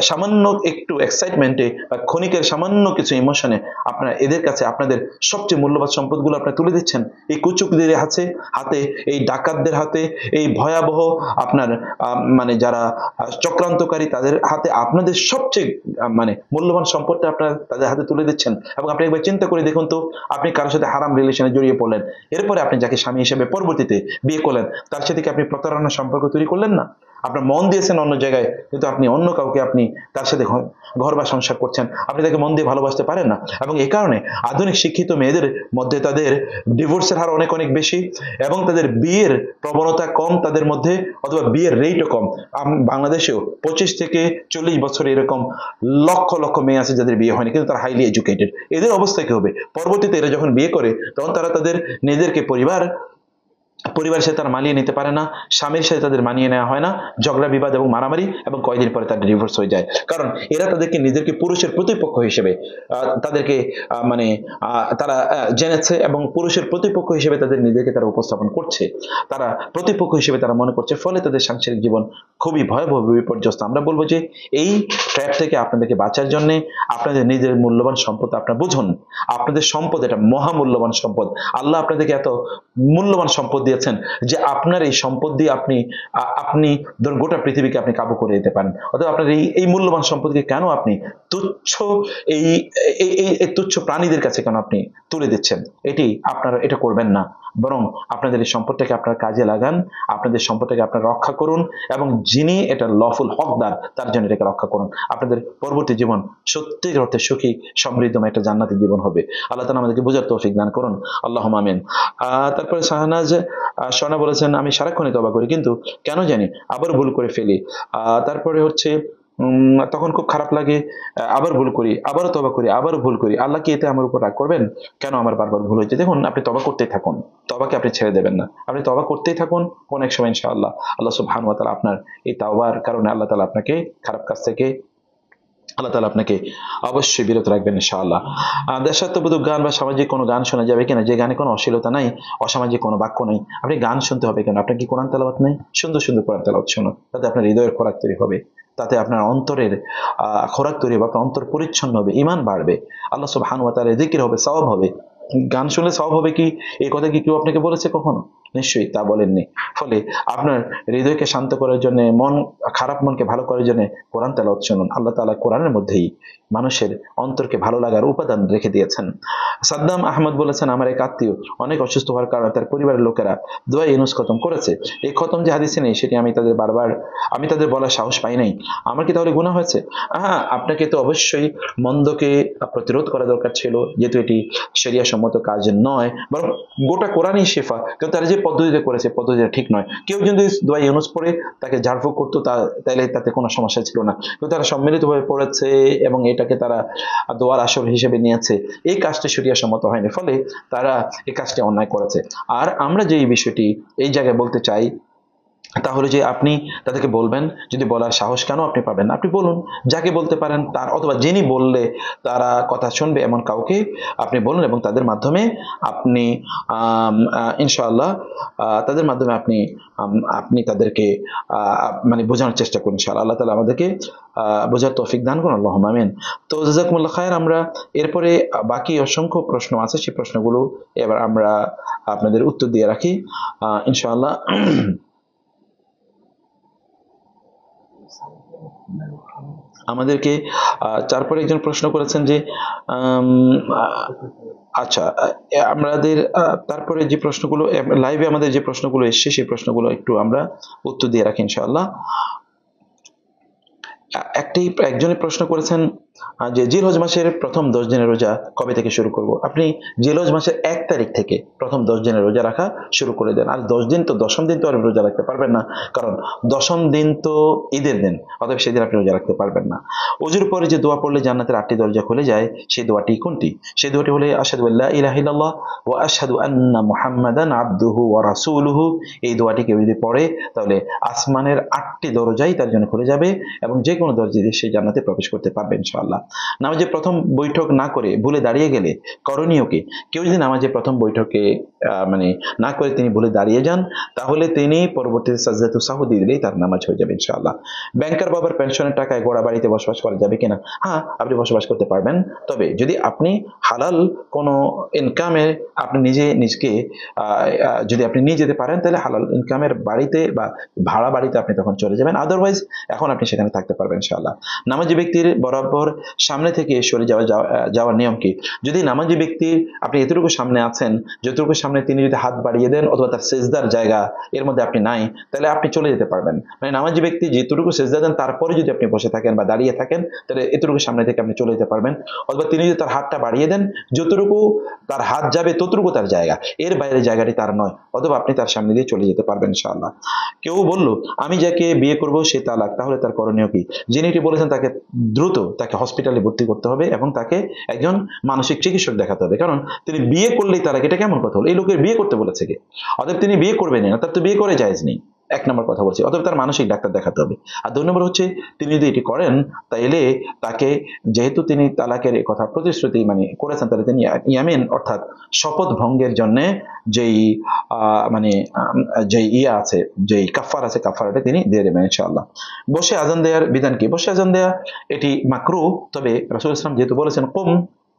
সামান্য একটু এক্সাইটমেন্টে বা ক্ষণিকের সামান্য কিছু ইমোশনে আপনারা এদের কাছে আপনাদের সবচেয়ে মূল্যবান সম্পদগুলো আপনারা তুলে দিচ্ছেন এই কুচুকদের হাতে, এই ডাকাতদের হাতে, এই ভয়াবহ আপনার মানে যারা চক্রান্তকারী তাদের হাতে আপনাদের সবচেয়ে মানে মূল্যবান সম্পদটা আপনারা তাদের হাতে তুলে দিচ্ছেন। এবং আপনি একবার চিন্তা করে দেখুন তো, আপনি কারোর সাথে হারাম রিলেশনে জড়িয়ে পড়লেন, এরপরে আপনি যাকে স্বামী হিসেবে পরবর্তীতে বিয়ে করলেন, তার সাথে কি আপনি প্রতারণার সম্পর্ক তৈরি করলেন না? আপনার মন দিয়েছেন অন্য জায়গায়, কিন্তু আপনি অন্য কাউকে আপনি তার সাথে ঘর বা সংসার করছেন, আপনি তাকে মন দিয়ে ভালোবাসতে পারেন না। এবং এই কারণে আধুনিক শিক্ষিত মেয়েদের মধ্যে তাদের ডিভোর্সের হার অনেক অনেক বেশি, এবং তাদের বিয়ের প্রবণতা কম তাদের মধ্যে, অথবা বিয়ের রেটও কম। বাংলাদেশেও 25 থেকে 40 বছরে এরকম লক্ষ লক্ষ মেয়ে আছে যাদের বিয়ে হয়নি, কিন্তু তারা হাইলি এডুকেটেড। এদের অবস্থা কি হবে? পরবর্তীতে এরা যখন বিয়ে করে তখন তারা তাদের নিজেদেরকে পরিবারের সাথে তারা মানিয়ে নিতে পারে না, স্বামীর সাথে তাদের মানিয়ে নেওয়া হয় না, ঝগড়া বিবাদ এবং মারামারি, এবং কয়েকদিন পরে তাদের ডিভোর্স হয়ে যায়। কারণ এরা নিজেদেরকে পুরুষের প্রতিপক্ষ হিসেবে তাদেরকে মানে তারা জেনেছে, এবং পুরুষের প্রতিপক্ষ হিসেবে তাদের নিজেকে তারা উপস্থাপন করছে, তারা প্রতিপক্ষ হিসেবে তারা মনে করছে। ফলে তাদের সাংসারিক জীবন খুবই ভয়াবহ, বিপর্যস্ত। আমরা বলবো যে এই ট্র্যাপ থেকে আপনাদেরকে বাঁচার জন্য আপনাদের নিজের মূল্যবান সম্পদ আপনারা বুঝুন। আপনাদের সম্পদ এটা মহামূল্যবান সম্পদ। আল্লাহ আপনাদেরকে এত মূল্যবান সম্পদ দিয়েছেন যে আপনার এই সম্পদ দিয়ে আপনি ধরুন গোটা পৃথিবীকে আপনি কাবু করে দিতে পারেন। অথবা আপনার এই মূল্যবান সম্পদকে কেন আপনি তুচ্ছ এই তুচ্ছ প্রাণীদের কাছে কেন আপনি তুলে দিচ্ছেন? আপনারা এটা করবেন না, বরং আপনাদের এই সম্পদটাকে আপনার কাজে লাগান, আপনাদের সম্পদটাকে আপনারা রক্ষা করুন, এবং যিনি এটা লফুল হকদার তার জন্য এটাকে রক্ষা করুন। আপনাদের পরবর্তী জীবন সত্যিকার অর্থে সুখী, সমৃদ্ধময় একটা জান্নাতি জীবন হবে। আল্লাহ তাআলা আমাদেরকে বুঝার তৌফিক দান করুন, আল্লাহুম্মা আমিন। তারপরে শাহনাজ সোনা বলেছেন, আমি সারাক্ষণই তওবা করি কিন্তু কেন জানি আবার ভুল করে ফেলি। তারপরে হচ্ছে তখন খুব খারাপ লাগে, আবার ভুল করি, আবারও তওবা করি, আবারও ভুল করি। আল্লাহ কি এতে আমার উপর রাগ করবেন? কেন আমার বারবার ভুল হয়েছে? দেখুন, আপনি তওবা করতেই থাকুন, তওবাকে আপনি ছেড়ে দেবেন না, আপনি তওবা করতেই থাকুন। কোন এক সময় ইনশাআল্লাহ আল্লাহ সুবহানাহু ওয়া তাআলা আপনার এই তওবার কারণে আল্লাহ তাআলা আপনাকে খারাপ কাজ থেকে আল্লাহ তাআলা আপনাকে অবশ্যই বিরত রাখবেন ইনশাআল্লাহ। দেশাত্মবোধক গান বা সামাজিক কোনো গান শোনা যাবে কিনা, যে গানে কোনো অশ্লীলতা নাই, অসামাজিক কোনো বাক্য নেই, আপনি গান শুনতে হবে কেন? আপনার কি কোরআন তেলাওয়াত নেই? সুন্দর সুন্দর কোরআন তেলাওয়াত শুনুন, তাতে আপনার হৃদয়ের খোরাক তৈরি হবে, তাতে আপনার অন্তরের খোরাক তৈরি হবে, আপনার অন্তর পরিচ্ছন্ন হবে, ঈমান বাড়বে, আল্লাহ সুবহানাহু ওয়া তাআলার যিকির হবে, সওয়াব হবে। গান শুনলে সওয়াব হবে কি, এই কথা কি কেউ আপনাকে বলেছে কখনো? নিশ্চয়ই তা বলেননি। ফলে আপনার হৃদয়কে শান্ত করার জন্য, খারাপ মনকে ভালো করার জন্য কোরআন তেলাওয়াত শুনুন। আল্লাহ তাআলা কোরআনের মধ্যেই মানুষের অন্তরকে ভালো লাগার উপাদান রেখে দিয়েছেন। সাদ্দাম আহমদ বলেছেন, আমার এক আত্মীয় অনেক অসুস্থ হওয়ার কারণে তার পরিবারের লোকেরা দোয়া ইউনুস খতম করেছে। এই খতম যে হাদিসে নেই সেটি আমি তাদের বলার সাহস পাই নাই। আমার কি তাহলে গুনাহ হয়েছে? হ্যাঁ, আপনাকে তো অবশ্যই মন্দকে প্রতিরোধ করা দরকার ছিল, যেহেতু এটি শরিয়া সম্মত কাজ নয়, বরং গোটা কোরআনই শেফা, কিন্তু তারা যে পদ্ধতিতে করেছে পদ্ধতিটা ঠিক নয়। কেউ যদি দোয়া ইউনুস পড়ে তাকে ঝাড়ফুঁক করতো, তাইলে তাতে কোনো সমস্যা ছিল না, কিন্তু তারা সম্মিলিতভাবে পড়েছে এবং এটাকে তারা দোয়ার আসর হিসেবে নিয়েছে, এই কাজটি শরিয়া সম্মত হয়নি, ফলে তারা এই কাজটি অন্যায় করেছে। আর আমরা যে এই বিষয়টি এই জায়গায় বলতে চাই, তাহলে যে আপনি তাদেরকে বলবেন, যদি বলার সাহস কেন আপনি পাবেন না, আপনি বলুন, যাকে বলতে পারেন তার, অথবা যিনি বললে তারা কথা শুনবে এমন কাউকে আপনি বলুন, এবং তাদের মাধ্যমে আপনি ইনশাআল্লাহ তাদের মাধ্যমে আপনি তাদেরকে মানে বোঝানোর চেষ্টা করুন ইনশাআল্লাহ। আল্লাহ তাআলা আমাদেরকে বোঝার তৌফিক দান করুন, আল্লাহুম্মা আমিন। তো জাযাকুমুল্লাহ খায়র। আমরা এরপরে বাকি অসংখ্য প্রশ্ন আছে, সেই প্রশ্নগুলো এবার আমরা আপনাদের উত্তর দিয়ে রাখি ইনশাআল্লাহ। আমাদেরকে তারপরে একজন প্রশ্ন করেছেন যে আচ্ছা, আমাদের তারপরে যে প্রশ্নগুলো লাইভে আমাদের যে প্রশ্নগুলো এসছে সেই প্রশ্নগুলো একটু আমরা উত্তর দিয়ে রাখি ইনশাআল্লাহ। একজনের প্রশ্ন করেছেন যে জিলহজ মাসের প্রথম 10 দিনের রোজা কবে থেকে শুরু করব? আপনি জিলহজ মাসের 1 তারিখ থেকে প্রথম 10 দিনের রোজা রাখা শুরু করে দেন। আর 10 দিন তো, দশম দিন তো আর রোজা রাখতে পারবেন না, কারণ দশম দিন তো ঈদের দিন, অতএব সেদিন আপনি রোজা রাখতে পারবেন না। ওজুর পরে যে দোয়া পড়লে জান্নাতের 8টি দরজা খুলে যায়, সেই দোয়াটি কোনটি? সেই দোয়াটি হলো আশহাদু আল্লা ইলাহা ইল্লাল্লাহ ওয়া আশহাদু আন্না মুহাম্মাদান আবদুহু ওয়া রাসূলুহু। এই দোয়াটি কেউ যদি পড়ে তাহলে আসমানের 8টি দরজাই তার জন্য খুলে যাবে, এবং যে কোনো দরজা দিয়ে সেই জান্নাতে প্রবেশ করতে পারবে ইনশাআল্লাহ। নামাজে প্রথম বৈঠক না করে ভুলে দাঁড়িয়ে গেলে করণীয় কি? কেউ যদি নামাজে প্রথম বৈঠকে মানে না করে তিনি ভুলে দাঁড়িয়ে যান, তাহলে তিনি পরবর্তীতে সাজদাতুস সাহু দিয়ে দিলেই তার নামাজ হয়ে যাবে ইনশাআল্লাহ। ব্যাংকার বাবার পেনশনের টাকায় গড়া বাড়িতে বসবাস করা যাবে কিনা? হ্যাঁ, আপনি বসবাস করতে পারবেন, তবে যদি আপনি হালাল কোনো ইনকামে আপনি নিজকে যদি আপনি নিয়ে যেতে পারেন, তাহলে হালাল ইনকামের বাড়িতে বা ভাড়া বাড়িতে আপনি তখন চলে যাবেন, আদারওয়াইজ এখন আপনি সেখানে থাকতে পারবেন ইনশাআল্লাহ। নামাজি ব্যক্তির বরাবর সামনে থেকে সরে যাওয়ার নিয়ম কি? যদি নামাজি ব্যক্তি, আপনি এতটুকু সামনে আছেন, যতটুকু সামনে তিনি যদি হাত বাড়িয়ে দেন অথবা তার সেজদার জায়গা এর মধ্যে আপনি নাই, তাহলে আপনি চলে যেতে পারবেন। মানে নামাজি ব্যক্তি যেটুকু সেজদা দেন তারপরে যদি আপনি বসে থাকেন বা দাঁড়িয়ে থাকেন, তাহলে এতটুকু সামনে থেকে আপনি চলে যেতে পারবেন। অথবা তিনি যদি তার হাতটা বাড়িয়ে দেন, যতটুকু তার হাত যাবে ততটুকু তার জায়গা, এর বাইরে জায়গাটি তার নয়, অথবা আপনি তার সামনে দিয়ে চলে যেতে পারবেন ইনশাআল্লাহ। কেউ বলল আমি যাকে বিয়ে করব সে তালাক, তাহলে তার করণীয় কি? যিনি এটি বলেছেন তাকে দ্রুত তাকে হসপিটালে ভর্তি করতে হবে এবং তাকে একজন মানসিক চিকিৎসক দেখাতে হবে, কারণ তিনি বিয়ে করলেই তালাক, এটা কেমন কথা হলো? এই লোকের বিয়ে করতে বলেছে কে? অতএব তিনি বিয়ে করবেন না, তার তো বিয়ে করে জায়েজ নেই, 1 নম্বর কথা বলছি। অতএব তার মানসিক ডাক্তার দেখাতে হবে। আর 2 নম্বর হচ্ছে, তিনি যদি এটি করেন তাইলে তাকে, যেহেতু তিনি তালাকের কথা প্রতিশ্রুতি মানে করেছেন, তাহলে তিনি ইয়ামিন অর্থাৎ শপথ ভঙ্গের জন্য যেই মানে যেই আছে, যেই কাফার আছে, কাফারাটা তিনি দিয়ে দেবেন ইনশাআল্লাহ। বসে আজান দেওয়ার বিধান কি? বসে আজান দেওয়া এটি মাকরু, তবে রাসূল সাল্লাল্লাহু আলাইহি ওয়াসাল্লাম যেহেতু বলেছেন কুম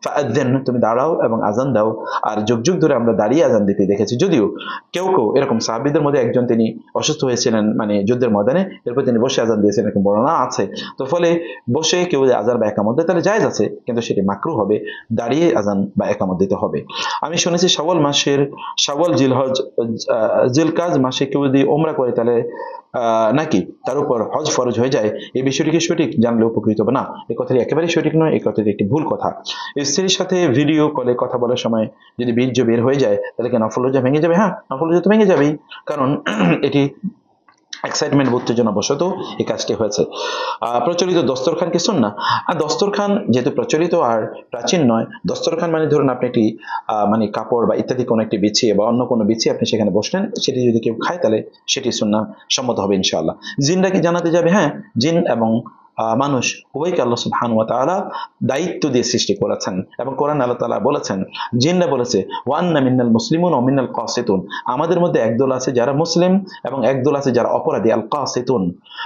ফাআযান, তুমি দাঁড়াও এবং আজান দাও, আর যুগ যুগ ধরে আমরা দাঁড়িয়ে আজান দিতে দেখেছি। যদিও কেউ এরকম সাহাবীদের মধ্যে একজন তিনি অসুস্থ হয়েছিলেন মানে যুদ্ধের ময়দানে, এরপর তিনি বসে আজান দিয়েছেন, এরকম বর্ণনা আছে। তো ফলে বসে কেউ যদি আজান বা একামত দেয় তাহলে জায়েজ আছে, কিন্তু সেটি মাকরু হবে, দাঁড়িয়ে আজান বা একামত দিতে হবে। আমি শুনেছি শাওয়াল জিলকাজ মাসে কেউ যদি ওমরা করে তাহলে নাকি তার উপর হজ ফরজ হয়ে যায়, এই বিষয়টি কি সঠিক? জানলে উপকৃত হবে। না, এই কথাটি একেবারেই সঠিক নয়, এই কথাটি একটি ভুল কথা। স্ত্রীর সাথে ভিডিও কলে কথা বলার সময় যদি বীর্য বের হয়ে যায় তাহলে কি নফল রোজা ভেঙে যাবে? হ্যাঁ, নফল রোজা তো ভেঙে যাবেই, কারণ এটি এক্সাইটমেন্ট উত্তেজনা বশত এই কাজটি হয়েছে। প্রচলিত দস্তরখান কি সুন্নাহ? আর দস্তরখান যেহেতু প্রচলিত আর প্রাচীন নয়, দস্তরখান মানে ধরুন আপনি একটি মানে কাপড় বা ইত্যাদি কোনো একটি বিছিয়ে বা অন্য কোনো বিছিয়ে আপনি সেখানে বসলেন, সেটি যদি কেউ খায় তাহলে সেটি সুন্নাহ সম্মত হবে ইনশাআল্লাহ। জিনরা কি জানাতে যাবে? হ্যাঁ, জিন এবং মানুষ উভয়কে আল্লাহ সুবহানাহু ওয়া তাআলা দায়িত্ব দিয়ে সৃষ্টি করেছেন। এবং কোরআন আল্লাহ তাআলা বলেছেন, জিনরা বলেছে ওয়ান্না মিনাল মুসলিমুন ওয়া মিনাল কাসিতুন, আমাদের মধ্যে একদল আছে যারা মুসলিম এবং একদল আছে যারা অপরাধী, আল কাসিতুন।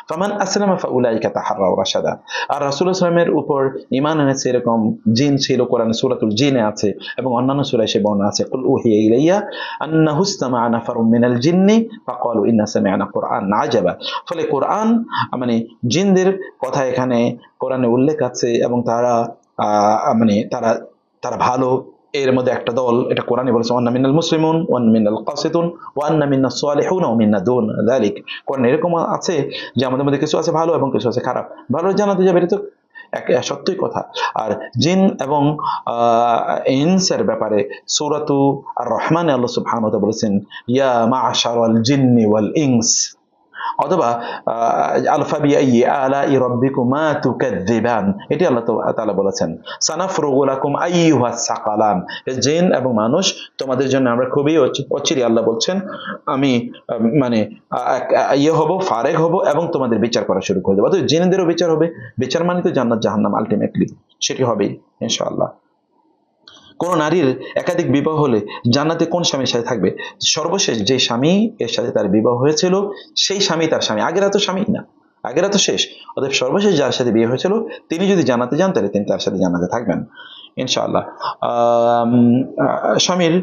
ফামান আসলামা ফাউলাইকা তাহাররাউ রাশাদা। আর রাসূলুল্লাহ সাল্লাল্লাহু আলাইহি ওয়াসাল্লামের উপর ঈমান এনেছে এরকম জিন ছিল, কোরআনে সূরাতুল জিনে আছে এবং অন্যান্য সূরায় সে বর্ণনা আছে, কুল উহিয়া ইলাইয়া আন্নাহু ইসতামা'a নাফারুম মিনাল জিন্নি ফাকালু ইন্না সামি'না কুরআন আজাবা। ফলে কোরআন মানে জিনদের কথা এখানে কোরআনে উল্লেখ আছে এবং তারা মানে তারা তারা ভালো, এর মধ্যে একটা দল, এটা কোরআনে বলেছে ওয়ান্না মিনাল মুসলিমুন ওয়ান্না মিনাল কাসিতুন ওয়ান্না মিনাস সালিহুন ওয়া মিন্না দুন যালিক। কোরআনে এরকম আছে যে আমাদের মধ্যে কিছু আছে ভালো এবং কিছু আছে খারাপ। ভালো জান্নাতে যাবে, এটা তো সত্যই কথা। আর জিন এবং ইনসের ব্যাপারে সূরাতু আর রহমানে আল্লাহ সুবহানাহু ওয়া তাআলা বলেছেন ইয়া মা'শারাল জিন্নি ওয়াল ইনস, অথবা আলফা বিআইয়ি আলাই রাব্বিকুমা তুকাযযিবান, এটি আল্লাহ তাআলা বলেছেন। সানাফরুগু লাকুম আইয়ুহাস সাকালান, জিন এবং মানুষ তোমাদের জন্য আমরা খুবই অচিরে, আল্লাহ বলছেন আমি মানে ইয়ে হব, ফারেক হব এবং তোমাদের বিচার করা শুরু করে দেবো। অর্থাৎ জিনদেরও বিচার হবে, বিচার মানে তো জান্নাত জাহান্নাম, আলটিমেটলি সেটি হবেই ইনশাআল্লাহ। কোন নারীর একাধিক বিবাহ হলে জান্নাতে কোন স্বামীর সাথে থাকবে? সর্বশেষ যে স্বামী এর সাথে তার বিবাহ হয়েছিল সেই স্বামী তার স্বামী, আগেরা তো স্বামী না, আগেরা তো শেষ। অতএব সর্বশেষ যার সাথে বিয়ে হয়েছিল তিনি যদি জান্নাতে যান তাহলে তিনি তার সাথে জান্নাতে থাকবেন ইনশাআল্লাহ। স্বামীর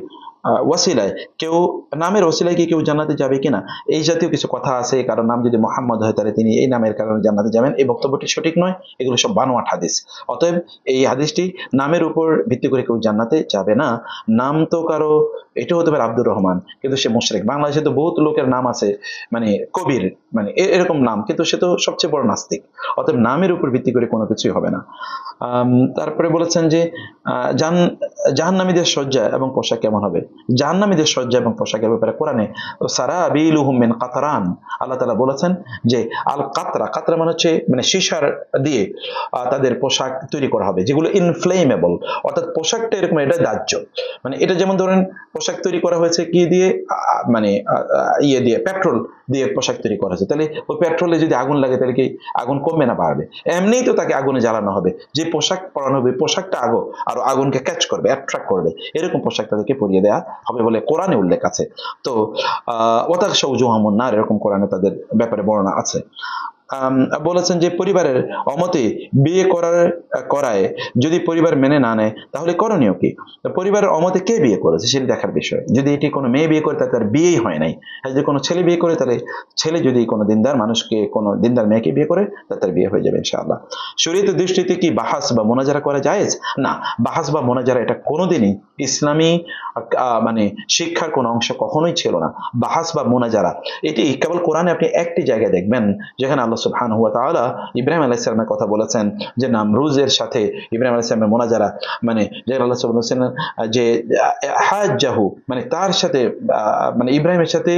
ওয়াসিলায় কেউ, নামের ওসিলায় কি কেউ জান্নাতে যাবে কিনা এই জাতীয় কিছু কথা আছে। কারণ নাম যদি মোহাম্মদ হয় তাহলে তিনি এই নামের কারণে জান্নাতে যাবেন, এই বক্তব্যটি সঠিক নয়, এগুলো সব বানোয়াট হাদিস। অতএব এই হাদিসটি নামের উপর ভিত্তি করে কেউ জান্নাতে যাবে না। নাম তো কারো, এটা হতে পারে আব্দুর রহমান কিন্তু সে মুশরিক। বাংলাদেশে তো বহুত লোকের নাম আছে মানে কবির, মানে এরকম নাম, কিন্তু সে তো সবচেয়ে বড় নাস্তিক। অতএব নামের উপর ভিত্তি করে কোনো কিছুই হবে না। তারপরে বলেছেন যে জাহান্নামীদের সজ্জা এবং পোশাক কেমন হবে? জাহান্নামীদের সজ্জা এবং পোশাকের ব্যাপারে কোরআনে সারাবিলুহুম মিন কাতরান আল্লাহ তাআলা বলেছেন যে আল কাতরা, কাতরা মানে হচ্ছে মানে সীসার দিয়ে তাদের পোশাক তৈরি করা হবে যেগুলো ইনফ্লেমেবল, অর্থাৎ পোশাকটা এরকম, এটা দাহ্য। মানে এটা যেমন ধরেন পোশাক তৈরি করা হয়েছে কি দিয়ে, মানে ইয়ে দিয়ে, পেট্রোল দিয়ে পোশাক তৈরি করা হয়েছে, তাহলে ওই পেট্রোলে যদি আগুন লাগে তাহলে কি আগুন কমবে না বাড়বে? এমনিই তো তাকে আগুনে জ্বালানো হবে, যে পোশাক পরানো হবে পোশাকটা আরো আগুনকে ক্যাচ করবে, অ্যাট্রাক্ট করবে, এরকম পোশাক তাদেরকে পরিয়ে দেওয়া হবে বলে কোরআনে উল্লেখ আছে। তো ওয়াতাগশা উজুহাহুম নার, এরকম কোরআনে তাদের ব্যাপারে বর্ণনা আছে। বলেছেন যে পরিবারের অমতে বিয়ে করায় যদি পরিবার মেনে না নেয় তাহলে করণীয় কি? পরিবারের অমতে কে বিয়ে করেছে সেটি দেখার বিষয়। যদি এটি কোনো মেয়ে বিয়ে করে তার বিয়েই হয় নাই, আর যদি কোনো ছেলে বিয়ে করে তাহলে ছেলে যদি কোনো দিনদার মানুষকে, কোনো দিনদার মেয়েকে বিয়ে করে তার বিয়ে হয়ে যাবে ইনশাআল্লাহ। শরীয়তের দৃষ্টিতে কি বাহাস বা মোনাজারা করা জায়েজ? না, বাহাস বা মোনাজারা এটা কোনোদিনই ইসলামী মানে শিক্ষার কোনো অংশ কখনোই ছিল না। বাহাস বা মোনাজারা এটি কেবল কোরআনে আপনি একটি জায়গায় দেখবেন যেখানে আল্লাহ সুবহানাহু ওয়া তাআলা ইব্রাহিম আলাইহিস সালামের কথা বলেছেন যে নামরুজের সাথে ইব্রাহিম আলাইহিস সালামের মোনাজারা, মানে যেখানে আল্লাহ সুবহানাহু ওয়া তাআলা বলেছেন যে হাজ্জাহু, মানে তার সাথে মানে ইব্রাহিমের সাথে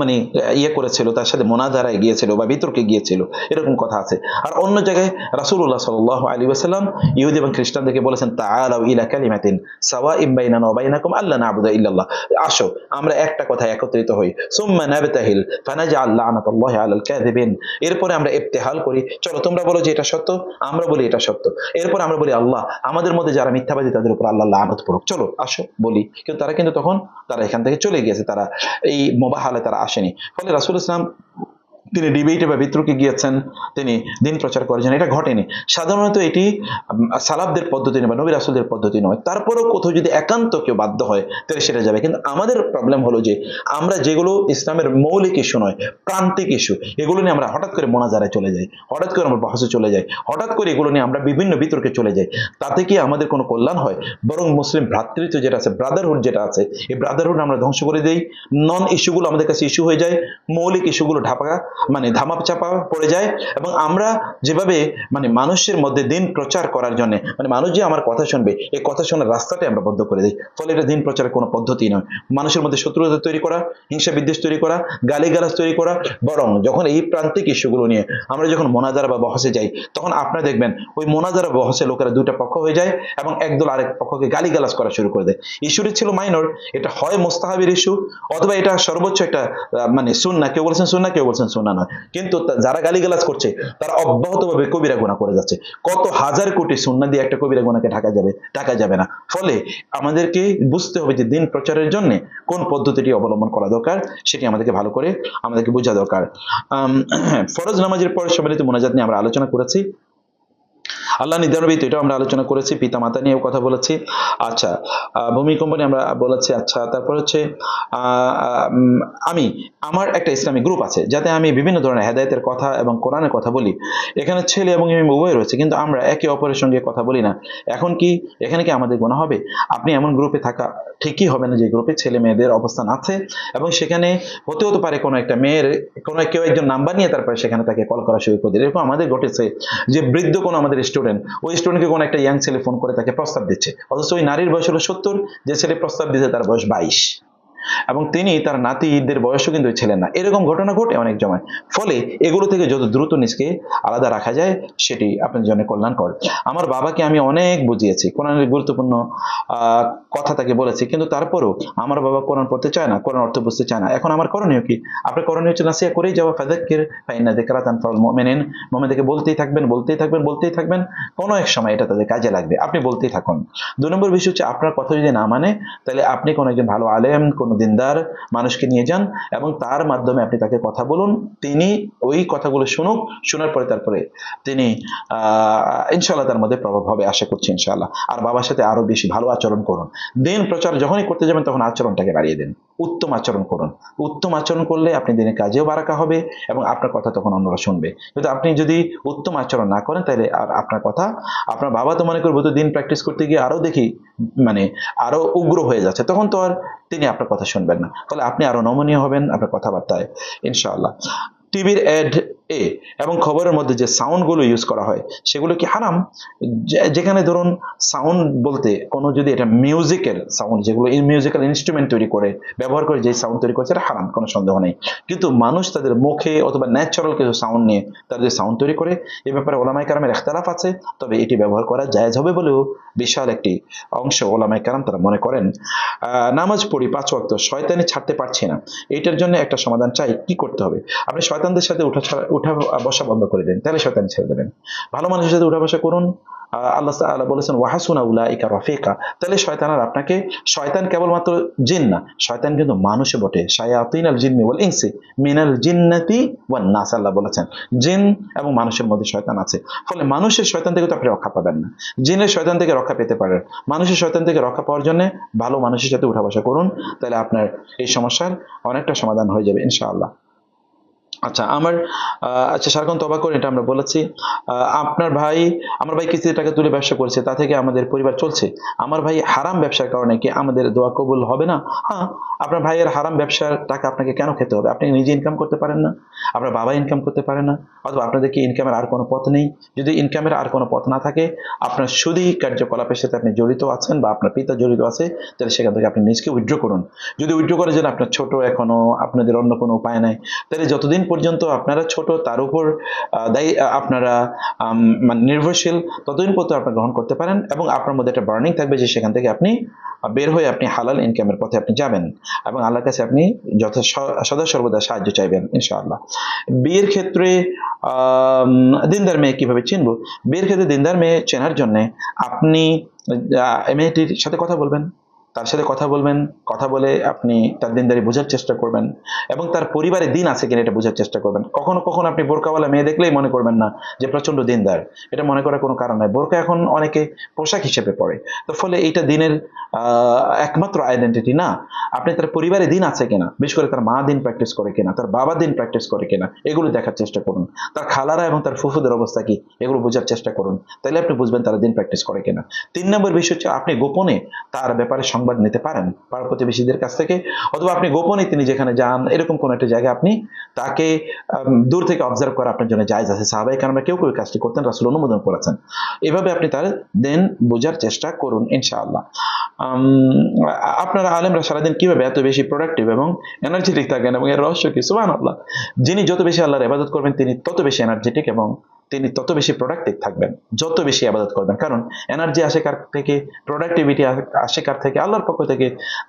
মানে ইয়ে করেছিল, তার সাথে মোনাজারায় গিয়েছিল বা বিতর্কে গিয়েছিল, এরকম কথা আছে। আর অন্য জায়গায় রাসূলুল্লাহ সাল্লাল্লাহু আলাইহি ওয়াসাল্লাম ইহুদি এবং খ্রিস্টানদেরকে বলেছেন তাআলাউ ইলা কালিমাতিন সাওয়াইন বাইনানা ওয়া বাইনাকুম আল্লা না'বুদা ইল্লাল্লাহ, আসো আমরা একটা কথায় একত্রিত হই, সুম্মা নাবতাহিল ফানাজআল লা'নাতাল্লাহি আলাল কাযিবিন, এরপরে আমরা ইবতিহাল করি, চলো তোমরা বলো যে এটা সত্য, আমরা বলি এটা সত্য, এরপর আমরা বলি আল্লাহ আমাদের মধ্যে যারা মিথ্যাবাদী তাদের উপর আল্লাহ লানত পড়ুক, চলো আসো বলি। কিন্তু তখন তারা এখান থেকে চলে গিয়েছে, তারা এই মুবাহালে তারা আসেনি। ফলে রাসূল ইসলাম তিনি ডিবেটে বা বিতর্কে গিয়েছেন, তিনি দিন প্রচার করেছেন, এটা ঘটেনি। সাধারণত এটি সালাফদের পদ্ধতি নয় বা নবী রাসূলদের পদ্ধতি নয়। তারপরেও কোথাও যদি একান্ত কেউ বাধ্য হয় তাহলে সেটা যাবে। কিন্তু আমাদের প্রবলেম হলো যে আমরা যেগুলো ইসলামের মৌলিক ইস্যু নয়, প্রান্তিক ইস্যু, এগুলো নিয়ে আমরা হঠাৎ করে মোনাজারায় চলে যাই, হঠাৎ করে আমরা বহসে চলে যাই, হঠাৎ করে এগুলো নিয়ে আমরা বিভিন্ন বিতর্কে চলে যাই। তাতে কি আমাদের কোনো কল্যাণ হয়? বরং মুসলিম ভ্রাতৃত্ব যেটা আছে, ব্রাদারহুড যেটা আছে, এই ব্রাদারহুড আমরা ধ্বংস করে দেই। নন ইস্যুগুলো আমাদের কাছে ইস্যু হয়ে যায়, মৌলিক ইস্যুগুলো মানে ধামা চাপা পড়ে যায়। এবং আমরা যেভাবে মানে মানুষের মধ্যে দিন প্রচার করার জন্য, মানে মানুষ যে আমার কথা শুনবে এই কথা শোনার রাস্তাটাই আমরা বন্ধ করে দিই। ফলে এটা দিন প্রচারের কোনো পদ্ধতি নয়, মানুষের মধ্যে শত্রুতা তৈরি করা, হিংসা বিদ্বেষ তৈরি করা, গালিগালাজ তৈরি করা। বরং যখন এই প্রান্তিক ইস্যুগুলো নিয়ে আমরা যখন মোনাজারা বা বহসে যাই, তখন আপনারা দেখবেন ওই মোনাজারা বহসে লোকেরা দুইটা পক্ষ হয়ে যায় এবং একদল আরেক পক্ষকে গালিগালাজ করা শুরু করে দেয়। ইস্যুটি ছিল মাইনর, এটা হয় মুস্তাহাবের ইস্যু অথবা এটা সর্বোচ্চ একটা মানে সুন্নাহ, কেউ বলছেন সুন্নাহ, কেউ বলছেন সুন্নাহ গুনাহ নয়, কিন্তু যারা গালিগালাজ করছে তারা অব্যাহতভাবে কবিরা গুনাহ করে যাচ্ছে। কত হাজার কোটি সুন্নাহ দিয়ে একটা কবিরা গুনাহকে ঢাকা যাবে না। ফলে আমাদেরকে বুঝতে হবে যে দিন প্রচারের জন্য কোন পদ্ধতিটি অবলম্বন করা দরকার, সেটি আমাদেরকে ভালো করে আমাদেরকে বোঝা দরকার। ফরজ নামাজের পরে সম্মিলিত মোনাজাত নিয়ে আমরা আলোচনা করেছি, আল্লাহ নির্ধারণবিদ এটাও আমরা আলোচনা করেছি, পিতা মাতা নিয়েও কথা বলেছি। আচ্ছা, ভূমিকম্প নিয়ে আমরা বলেছি। আচ্ছা, তারপর হচ্ছে আমি আমার একটা ইসলামিক গ্রুপ আছে যাতে আমি বিভিন্ন ধরনের হেদায়েতের কথা এবং কোরআনের কথা বলি। এখানে ছেলে এবং মেয়ে উভয় রয়েছে, কিন্তু আমরা একে অপরের সঙ্গে কথা বলি না। এখন কি এখানে কি আমাদের গুনাহ হবে? আপনি এমন গ্রুপে থাকা ঠিকই হবে না যে গ্রুপে ছেলে মেয়েদের অবস্থান আছে, এবং সেখানে হতে পারে কোনো একটা মেয়ের কোনো কেউ একজন নাম্বার নিয়ে তারপরে সেখানে তাকে কল করা শুরু করে দিল। এরকম আমাদের ঘটেছে যে বৃদ্ধ কোনো আমাদের স্টুডেন্ট, ওই স্টুডেন্টকে কোনো একটা ইয়াং ছেলে ফোন করে তাকে প্রস্তাব দিচ্ছে, অথচ ওই নারীর বয়স হলো 70, যে ছেলে প্রস্তাব দিচ্ছে তার বয়স 22, এবং তিনি তার নাতিদের বয়সও কিন্তু ওই ছিলেন না। এরকম ঘটনা ঘটে অনেক সময়। ফলে এগুলো থেকে যত দ্রুত নিজকে আলাদা রাখা যায় সেটি আপনার জন্য কল্যাণকর। আমার বাবাকে আমি অনেক বুঝিয়েছি, কোরআনের গুরুত্বপূর্ণ কথা তাকে বলেছি, কিন্তু তারপরেও আমার বাবা কোরআন পড়তে চায় না, কোরআন অর্থ বুঝতে চায় না। এখন আমার করণীয় কি? আপনার করণীয় হচ্ছে নাসিহা করেই যাওয়া। ফাযাক্কির ফাইন্না যিকরা তানফাউল মুমিনিন, মুমিনদেরকে বলতেই থাকবেন, কোনো এক সময় এটা তাদের কাজে লাগবে, আপনি বলতেই থাকুন। 2 নম্বর বিষয় হচ্ছে আপনার কথা যদি না মানে, তাহলে আপনি কোনো একজন ভালো আলেম, কোনো দিনদার মানুষকে নিয়ে যান এবং তার মাধ্যমে আপনি তাকে কথা বলুন, তিনি ওই কথাগুলো শুনুক, শোনার পরে তারপরে তিনি ইনশাআল্লাহ তার মধ্যে প্রভাব হবে, আশা করছি ইনশাআল্লাহ। আর বাবার সাথে আরো বেশি ভালো আচরণ করুন। দিন প্রচার যখনই করতে যাবেন তখন আচরণটাকে বাড়িয়ে দেন, উত্তম আচরণ করুন। উত্তম আচরণ করলে আপনি দিনের কাজেও বারাকা হবে এবং আপনার কথা তখন অন্যরা শুনবে। কিন্তু আপনি যদি উত্তম আচরণ না করেন, তাহলে আর আপনার কথা, আপনার বাবা তো মনে করবো তো দিন প্র্যাকটিস করতে গিয়ে আরো দেখি মানে আরো উগ্র হয়ে যাচ্ছে, তখন তো আর তিনি আপনার কথা শুনবেন না। ফলে আপনি আরো নমনীয় হবেন আপনার কথাবার্তায় ইনশাআল্লাহ। টিভির অ্যাড এ এবং খবরের মধ্যে যে সাউন্ডগুলো ইউজ করা হয় সেগুলো কি হারাম? যেখানে ধরুন সাউন্ড বলতে কোনো যদি এটা মিউজিকের সাউন্ড, যেগুলো মিউজিক্যাল ইনস্ট্রুমেন্ট তৈরি করে ব্যবহার করে যে সাউন্ড তৈরি করছে, এটা হারাম, কোনো সন্দেহ নেই। কিন্তু মানুষ তাদের মুখে অথবা ন্যাচারাল কিছু সাউন্ড নিয়ে তারা যে সাউন্ড তৈরি করে, এ ব্যাপারে ওলামায়ে কেরামের ইখতিলাফ আছে, তবে এটি ব্যবহার করা জায়েজ হবে বলেও বিশাল একটি অংশ ওলামায়ে কেরাম তারা মনে করেন। নামাজ পড়ি 5 ওয়াক্ত, শয়তানি ছাড়তে পারছি না, এইটার জন্য একটা সমাধান চাই, কি করতে হবে? আপনি শয়তানদের সাথে উঠা বসা বন্ধ করে দেন, তাহলে শয়তানি ছেড়ে দেবেন। ভালো মানুষের সাথে উঠা বসা করুন। আল্লাহ তাআলা বলেছেন ওয়াহাসুনা উলাইকা রাফিকা, তাহলে শয়তান আর আপনাকে, শয়তান কেবলমাত্র জিন না, শয়তান কিন্তু মানুষে বটে। শায়াতিনাল জিন্নি ওয়াল ইনসি মিনাল জিন্নাতি ওয়ান নাস, আল্লাহ বলেছেন জিন এবং মানুষের মধ্যে শয়তান আছে। ফলে মানুষের শয়তান থেকে তো আপনি রক্ষা পাবেন না, জিনের শয়তান থেকে রক্ষা পেতে পারেন। মানুষের শয়তান থেকে রক্ষা পাওয়ার জন্য ভালো মানুষের সাথে উঠা বসা করুন, তাহলে আপনার এই সমস্যার অনেকটা সমাধান হয়ে যাবে ইনশাআল্লাহ। আচ্ছা, আচ্ছা সারাক্ষণ তওবা করেন, এটা আমরা বলেছি। আমার ভাই কিস্তিতে টাকা তুলে ব্যবসা করেছে, তা থেকে আমাদের পরিবার চলছে। আমার ভাই হারাম ব্যবসার কারণে কি আমাদের দোয়া কবুল হবে না? হ্যাঁ, আপনার ভাইয়ের হারাম ব্যবসার টাকা আপনাকে কেন খেতে হবে? আপনি নিজে ইনকাম করতে পারেন না, আপনার বাবা ইনকাম করতে পারে না, অথবা আপনাদের কি ইনকামের আর কোনো পথ নেই? যদি ইনকামের আর কোনো পথ না থাকে, আপনার সুদী কার্যকলাপের সাথে আপনি জড়িত আছেন বা আপনার পিতা জড়িত আছে, তাহলে সেখান থেকে আপনি নিজকে উইথড্র করুন। যদি উইথড্র করে যেন আপনার ছোট, এখনো আপনাদের অন্য কোনো উপায় নাই, তাহলে যতদিন পর্যন্ত আপনারা ছোট, তার উপর আপনারা মানে নির্ভরশীল, ততদিন পর্যন্ত আপনারা গ্রহণ করতে পারেন এবং আপনার মধ্যে একটা বার্নিং থাকবে যে সেখান থেকে আপনি বের হয়ে আপনি হালাল ইনকামের পথে আপনি যাবেন এবং আল্লাহর কাছে আপনি সদা সর্বদা সাহায্য চাইবেন ইনশাআল্লাহ। বিয়ের ক্ষেত্রে দিনদার মেয়ে কিভাবে চিনবো? বিয়ের ক্ষেত্রে দিনদার মেয়ে চেনার জন্য আপনি মেয়েটির সাথে কথা বলবেন, তার সাথে কথা বলবেন, কথা বলে আপনি তার দিনদারি বোঝার চেষ্টা করবেন এবং তার পরিবারে দিন আছে কিনা এটা বোঝার চেষ্টা করবেন। কখনো কখনো আপনি বোরকাওয়ালা মেয়ে দেখলেই মনে করবেন না যে প্রচন্ড দিনদার, এটা মনে করার কোনো কারণ নাই। বোরকা এখন অনেকে পোশাক হিসেবে পড়ে, তো ফলে এইটা দিনের একমাত্র আইডেন্টিটি না। আপনি তার পরিবারে দিন আছে কিনা, বিশেষ করে তার মা দিন প্র্যাকটিস করে কিনা, তার বাবা দিন প্র্যাকটিস করে কিনা, এগুলো দেখার চেষ্টা করুন। তার খালারা এবং তার ফুফুদের অবস্থা কি, এগুলো বোঝার চেষ্টা করুন, তাহলে আপনি বুঝবেন তারা দিন প্র্যাকটিস করে কিনা। 3 নম্বর বিষয় হচ্ছে আপনি গোপনে তার ব্যাপারে সংবাদ নিতে পারেন পাড়া প্রতিবেশীদের কাছ থেকে, অথবা আপনি গোপনে তিনি যেখানে যান এরকম কোন একটা জায়গায় আপনি তাকে দূর থেকে অবজার্ভ করা আপনার জন্য জায়েজ আছে। সাহাবায়ে কেরামরা কেউ কেউ কাজটি করতেন, রাসূল অনুমোদন করেছেন। এভাবে আপনি তার দেন বোঝার চেষ্টা করুন ইনশাআল্লাহ। আপনারা আলেমরা সারাদিন কিভাবে এত বেশি প্রোডাক্টিভ এবং এনার্জেটিক থাকেন এবং এর রহস্য কি? সুবহানাল্লাহ, যিনি যত বেশি আল্লাহর ইবাদত করবেন তিনি তত বেশি এনার্জেটিক এবং তিনি তত বেশি প্রোডাক্টিভ থাকবেন, যত বেশি ইবাদত করবেন। কারণ এনার্জি আসে কার থেকে? প্রোডাক্টিভিটি আসে কার থেকে? আল্লাহর পক্ষ থেকে।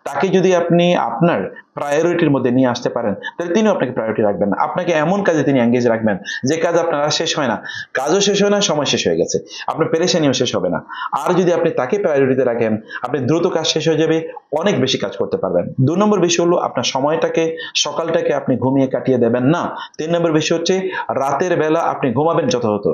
তাকে যদি আপনি আপনার প্রায়োরিটির মধ্যে নিয়ে আসতে পারেন, তাহলে তিনিও আপনাকে প্রায়োরিটি রাখবেন না, আপনাকে এমন কাজে তিনি এঙ্গেজ রাখবেন যে কাজ আপনার আর শেষ হয় না, কাজও শেষ হয় না, সময় শেষ হয়ে গেছে, আপনার পেরেশানিও শেষ হবে না। আর যদি আপনি তাকে প্রায়োরিটিতে রাখেন, আপনি দ্রুত কাজ শেষ হয়ে যাবে, অনেক বেশি কাজ করতে পারবেন। 2 নম্বর বিষয় হলো আপনার সময়টাকে, সকালটাকে আপনি ঘুমিয়ে কাটিয়ে দেবেন না। 3 নম্বর বিষয় হচ্ছে রাতের বেলা আপনি ঘুমাবেন যথাযথ।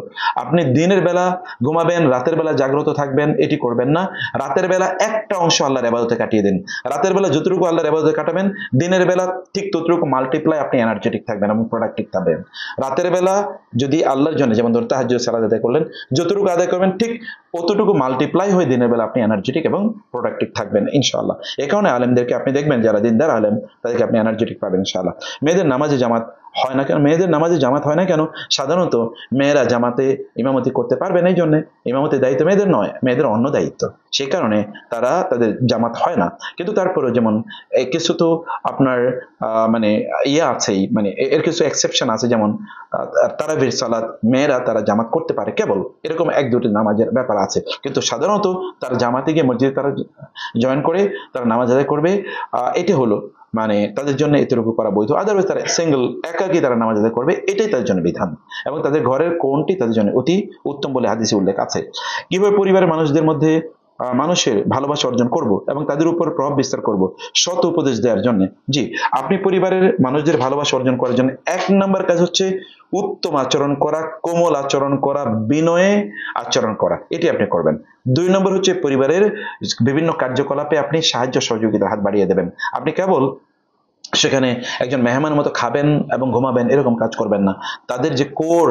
আপনি দিনের বেলা ঘুমাবেন, রাতের বেলা জাগ্রত থাকবেন, এটি করবেন না। রাতের বেলা একটা অংশ আল্লাহর ইবাদতে কাটিয়ে দিন। রাতের বেলা যতটুকু আল্লাহর ইবাদতে কাটাবেন, দিনের বেলা ঠিক ততটুকু মাল্টিপ্লাই আপনি এনার্জেটিক থাকবেন এবং প্রোডাক্টিভ থাকবেন। রাতের বেলা যদি আল্লাহর জন্য, যেমন ধরুন তাহাজ্জুদ সালাত আদায় করলেন, যতটুকু আদায় করবেন ঠিক অতটুকু মাল্টিপ্লাই হয়ে দিনের বেলা আপনি এনার্জেটিক এবং প্রোডাক্টিভ থাকবেন ইনশাআল্লাহ। এই কারণে আলেমদেরকে আপনি দেখবেন, যারা দিনদার আলেম, তাদেরকে আপনি এনার্জেটিক পাবেন ইনশাআল্লাহ। মেয়েদের নামাজে জামাত হয় না কেন? মেয়েদের নামাজে জামাত হয় না কেন? সাধারণত মেয়েরা জামাতে ইমামতি করতে পারবেন, এই জন্য ইমামতির দায়িত্ব মেয়েদের নয়, মেয়েদের অন্য দায়িত্ব, সেই কারণে তাদের জামাত হয় না। কিন্তু তারপরেও যেমন কিছু তো আপনার মানে ইয়ে আছেই, মানে এর কিছু এক্সেপশন আছে, যেমন তারাবির সালাত মেয়েরা তারা জামাত করতে পারে কেবল, এরকম 1-2টি নামাজের ব্যাপার আছে, কিন্তু সাধারণত তারা জামাতে গিয়ে মসজিদে তারা জয়েন করে তারা নামাজ আদায় করবে, এটি হলো মানে তাদের জন্য এতটুকু করা বৈধ। আদারওয়াইজ তারা সিঙ্গেল একাকী তারা নামাজ আদায় করবে, এটাই তাদের জন্য বিধান, এবং তাদের ঘরের কোনটি তাদের জন্য অতি উত্তম বলে হাদিসে উল্লেখ আছে। কিভাবে পরিবারের মানুষদের মধ্যে মানুষের ভালোবাসা অর্জন করব এবং তাদের উপর প্রভাব বিস্তার করব? সৎ উপদেশ দেওয়ার জন্য। জি, আপনি পরিবারের মানুষদের ভালোবাসা অর্জন করার জন্য 1 নম্বর কাজ হচ্ছে উত্তম আচরণ করা, কোমল আচরণ করা, বিনয়ে আচরণ করা, এটি আপনি করবেন। 2 নম্বর হচ্ছে পরিবারের বিভিন্ন কার্যকলাপে আপনি সাহায্য সহযোগিতার হাত বাড়িয়ে দেবেন। আপনি কেবল সেখানে একজন মেহমানের মতো খাবেন এবং ঘুমাবেন এরকম কাজ করবেন না। তাদের যে কোর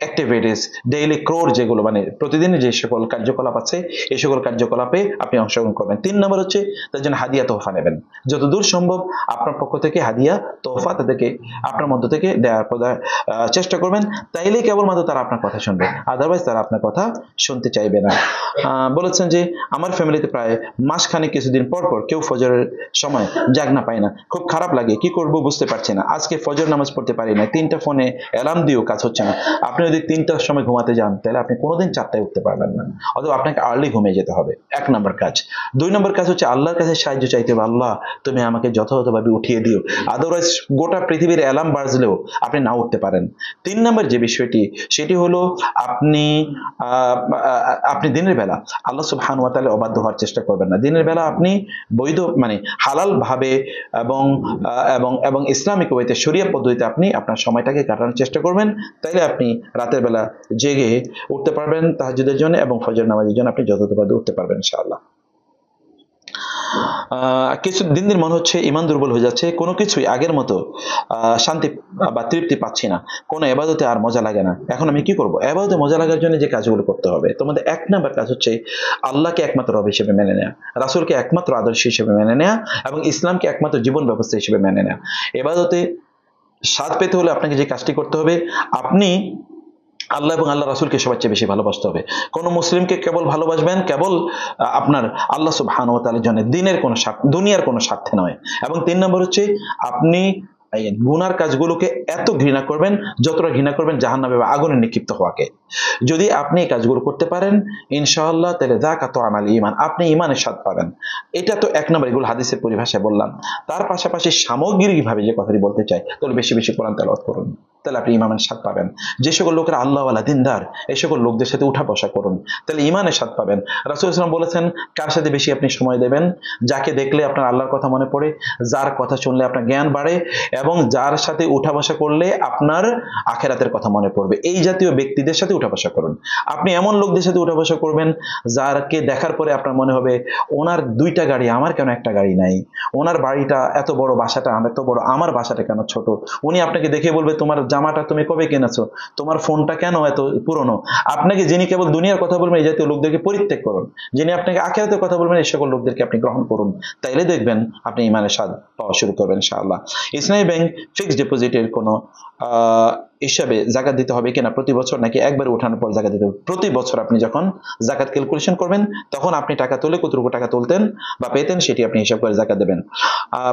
অ্যাক্টিভিটিস, ডেইলি কোর যেগুলো মানে প্রতিদিনের যে সকল কার্যকলাপ আছে, এই সকল কার্যকলাপে আপনি অংশগ্রহণ করবেন। 3 নম্বর হচ্ছে তাদের জন্য হাদিয়া তোহফা নেবেন। যতদূর সম্ভব আপনার পক্ষ থেকে হাদিয়া তোহফা তাদেরকে আপনার মধ্য থেকে দেওয়ার চেষ্টা করবেন, তাইলেই কেবলমাত্র তারা আপনার কথা শুনবে, আদারওয়াইজ তারা আপনার কথা শুনতে চাইবে না। বলেছেন যে আমার ফ্যামিলিতে প্রায় মাসখানেক কিছুদিন পর পর কেউ ফজরের সময় জাগনা পায় না, খুব খারাপ লাগে, কি করব বুঝতে পারছি না, আজকে ফজর নামাজ পড়তে পারি না, 3টা ফোনে অ্যালার্ম দিয়েও কাজ হচ্ছে না। আপনি যদি 3টার সময় ঘুমাতে যান, তাহলে আপনি কোনোদিন 4টায় উঠতে পারবেন না, অথবা আপনাকে আর্লি ঘুমিয়ে যেতে হবে। 1 নম্বর কাজ। 2 নম্বর কাজ হচ্ছে আল্লাহর কাছে সাহায্য চাইতে হবে, আল্লাহ তুমি আমাকে যথাযথভাবে উঠিয়ে দিও, আদারওয়াইজ গোটা পৃথিবীর অ্যালার্ম বাজলেও আপনি না উঠতে পারেন। 3 নম্বর যে বিষয়টি, সেটি হলো আপনি দিনের বেলা আল্লাহ সুবহানাহু ওয়া তাআলার অবাধ্য হওয়ার চেষ্টা করবেন না। দিনের বেলা আপনি বৈধ মানে হালাল ভাবে এবং এবং এবং ইসলামিক ওয়েতে, শরিয়া পদ্ধতিতে আপনি আপনার সময়টাকে কাটানোর চেষ্টা করবেন, তাইলে আপনি রাতের বেলা জেগে উঠতে পারবেন তাহাজ্জুদের জন্য, এবং ফজর নামাজের জন্য আপনি যথাযথভাবে উঠতে পারবেন ইনশাআল্লাহ। কিছু দিন দিন মনে হচ্ছে ইমান দুর্বল হয়ে যাচ্ছে, কোনো কিছুই আগের মতো শান্তি বা তৃপ্তি পাচ্ছি না, কোনো এবাদতে আর মজা লাগে না, এখন আমি কি করব? এবাদতে মজা লাগার জন্য যে কাজগুলো করতে হবে, তোমাদের 1 নম্বর কাজ হচ্ছে আল্লাহকে একমাত্র রব হিসেবে মেনে নেওয়া, রাসূলকে একমাত্র আদর্শ হিসেবে মেনে নেওয়া, এবং ইসলামকে একমাত্র জীবন ব্যবস্থা হিসেবে মেনে নেওয়া। এবাদতে স্বাদ পেতে হলে আপনাকে যে কাজটি করতে হবে, আপনি আল্লাহ এবং আল্লাহ রাসূলকে সবচেয়ে চেয়ে বেশি ভালোবাসতে হবে। কোন মুসলিমকে কেবল ভালোবাসবেন কেবল আপনার আল্লাহ সুবহানাহু ওয়া তাআলার জন্য, দিনের কোনো স্বার্থ, দুনিয়ার কোনো স্বার্থে নয়। এবং 3 নম্বর হচ্ছে আপনি এই গুনার কাজগুলোকে এত ঘৃণা করবেন যতটা ঘৃণা করবেন জাহান্নামে বা আগুনে নিক্ষিপ্ত হওয়াকে। যদি আপনি এই কাজগুলো করতে পারেন ইনশাআল্লাহ, তাহলে যাকা তু'মাল ঈমান, আপনি ঈমানের স্বাদ পাবেন। এটা তো 1 নম্বর, এগুলো হাদিসের পরিভাষায় বললাম। তার পাশাপাশি সামগ্রিকভাবে যে কথাটি বলতে চাই, তাহলে বেশি বেশি কোরআন তেলাওয়াত করুন, তাহলে আপনি ঈমানের স্বাদ পাবেন। যে সকল লোকেরা আল্লাহওয়ালা দিনদার, এই সকল লোকদের সাথে উঠা বসা করুন, তাহলে ঈমানের স্বাদ পাবেন। রাসূল সাল্লাল্লাহু আলাইহি ওয়াসাল্লাম বলেছেন, কার সাথে বেশি আপনি সময় দেবেন? যাকে দেখলে আপনার আল্লাহর কথা মনে পড়ে, যার কথা শুনলে আপনার জ্ঞান বাড়ে, এবং যার সাথে উঠা বসা করলে আপনার আখিরাতের কথা মনে পড়বে, এই জাতীয় ব্যক্তিদের সাথে উঠা বসা করুন। আপনি এমন লোকদের সাথে উঠা বসা করবেন যারকে দেখার পরে আপনার মনে হবে ওনার 2টা গাড়ি, আমার কেন একটা গাড়ি নাই, ওনার বাড়িটা এত বড়, বাসাটা এত বড়, আমার বাসাটা কেন ছোট। উনি আপনাকে দেখে বলবে তোমার জামাটা তুমি কবে কিনেছো, তোমার ফোনটা কেন এত পুরনো। আপনাকে যিনি কেবল দুনিয়ার কথা বলবেন, এই জাতীয় লোকদেরকে পরিত্যাগ করুন। যিনি আপনাকে আখিরাতের কথা বলবেন, এই সকল লোকদেরকে আপনি গ্রহণ করুন, তাইলে দেখবেন আপনি ঈমানের স্বাদ পাওয়া শুরু করবেন ইনশাআল্লাহ। ইসলামী ব্যাংক ফিক্সড ডিপোজিটের কোনো হিসাবে জাকাত দিতে হবে কিনা প্রতি বছর, নাকি একবারে ওঠানোর পর জাকাত দিতে হবে? প্রতি বছর আপনি যখন জাকাত ক্যালকুলেশন করবেন তখন আপনি টাকা তুলে কতটুকু টাকা তুলতেন বা পেতেন সেটি আপনি হিসাব করে জাকাত দেবেন।